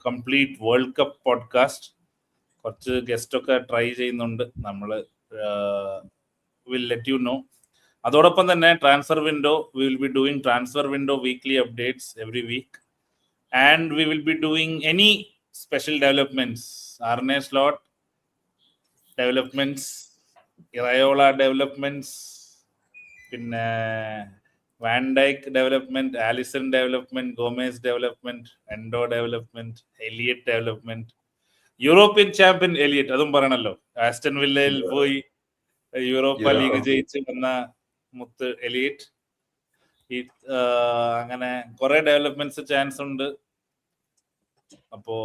complete world cup podcast. കുറച്ച് guest ഒക്കെ ട്രൈ ചെയ്യുന്നുണ്ട്. നമ്മൾ വിൽ ലെറ്റ് യു നോ. അതോടൊപ്പം തന്നെ transfer window, we will be doing transfer window weekly updates every week. And we will be doing any special developments, Arne Slot developments, Iraola developments, പിന്നെ Van Dijk development, Alisson development, Gomez development, Endo development, Eliot development, European champion Eliot, അതും പറയണല്ലോ. Aston വില്ലയിൽ പോയി Europa league ജയിച്ച് വന്ന മുത്ത് Eliot. അങ്ങനെ കുറെ developments chance ഉണ്ട്. അപ്പോ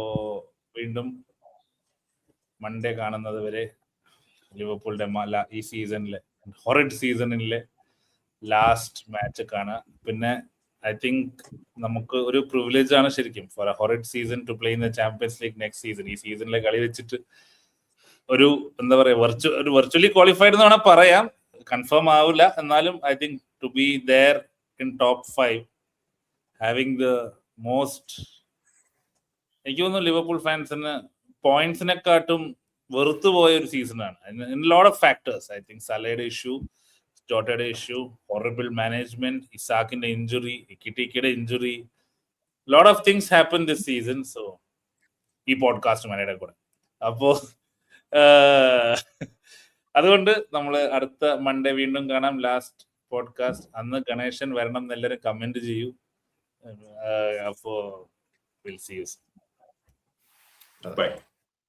വീണ്ടും മൺഡേ കാണുന്നത് വരെ ലിവർപൂളിന്റെ ഈ സീസണിലെ ഹൊറിഡ് സീസണിലെ ലാസ്റ്റ് മാച്ച് കാണാം. പിന്നെ ഐ തിങ്ക് നമുക്ക് ഒരു പ്രിവിലേജ് ആണ് ശരിക്കും for a horrid season to play in the Champions League next season. ഈ സീസണിലെ കളി വെച്ചിട്ട് ഒരു എന്താ പറയാ, വെർച്വലി ക്വാളിഫൈഡ് എന്ന് വേണം പറയാം. കൺഫേം ആവില്ല, എന്നാലും I think to be there in top 5, having the most, എനിക്ക് തോന്നുന്നു ലിവർപൂൾ ഫാൻസിന് പോയിന്റ്സിനെക്കാട്ടും വെറുത്തു പോയ ഒരു സീസണാണ്. In lot of factors. I think സലയുടെ ഇഷ്യൂ, ജോട്ടയുടെ ഇഷ്യൂ, ഹൊറിബിൾ മാനേജ്മെന്റ്, ഇസാക്കിന്റെ ഇഞ്ചുറി, കിറ്റിക്കയുടെ injury, lot of things happen this season. So ഈ പോഡ്കാസ്റ്റ് മനയുടെ കൂടെ. അപ്പോ അതുകൊണ്ട് നമ്മൾ അടുത്ത മൺഡേ വീണ്ടും കാണാം, ലാസ്റ്റ് പോഡ്കാസ്റ്റ്. അന്ന് ഗണേശൻ വരണം എന്നെല്ലാവരും കമന്റ് ചെയ്യൂ. അപ്പോ we'll see you soon. Bye.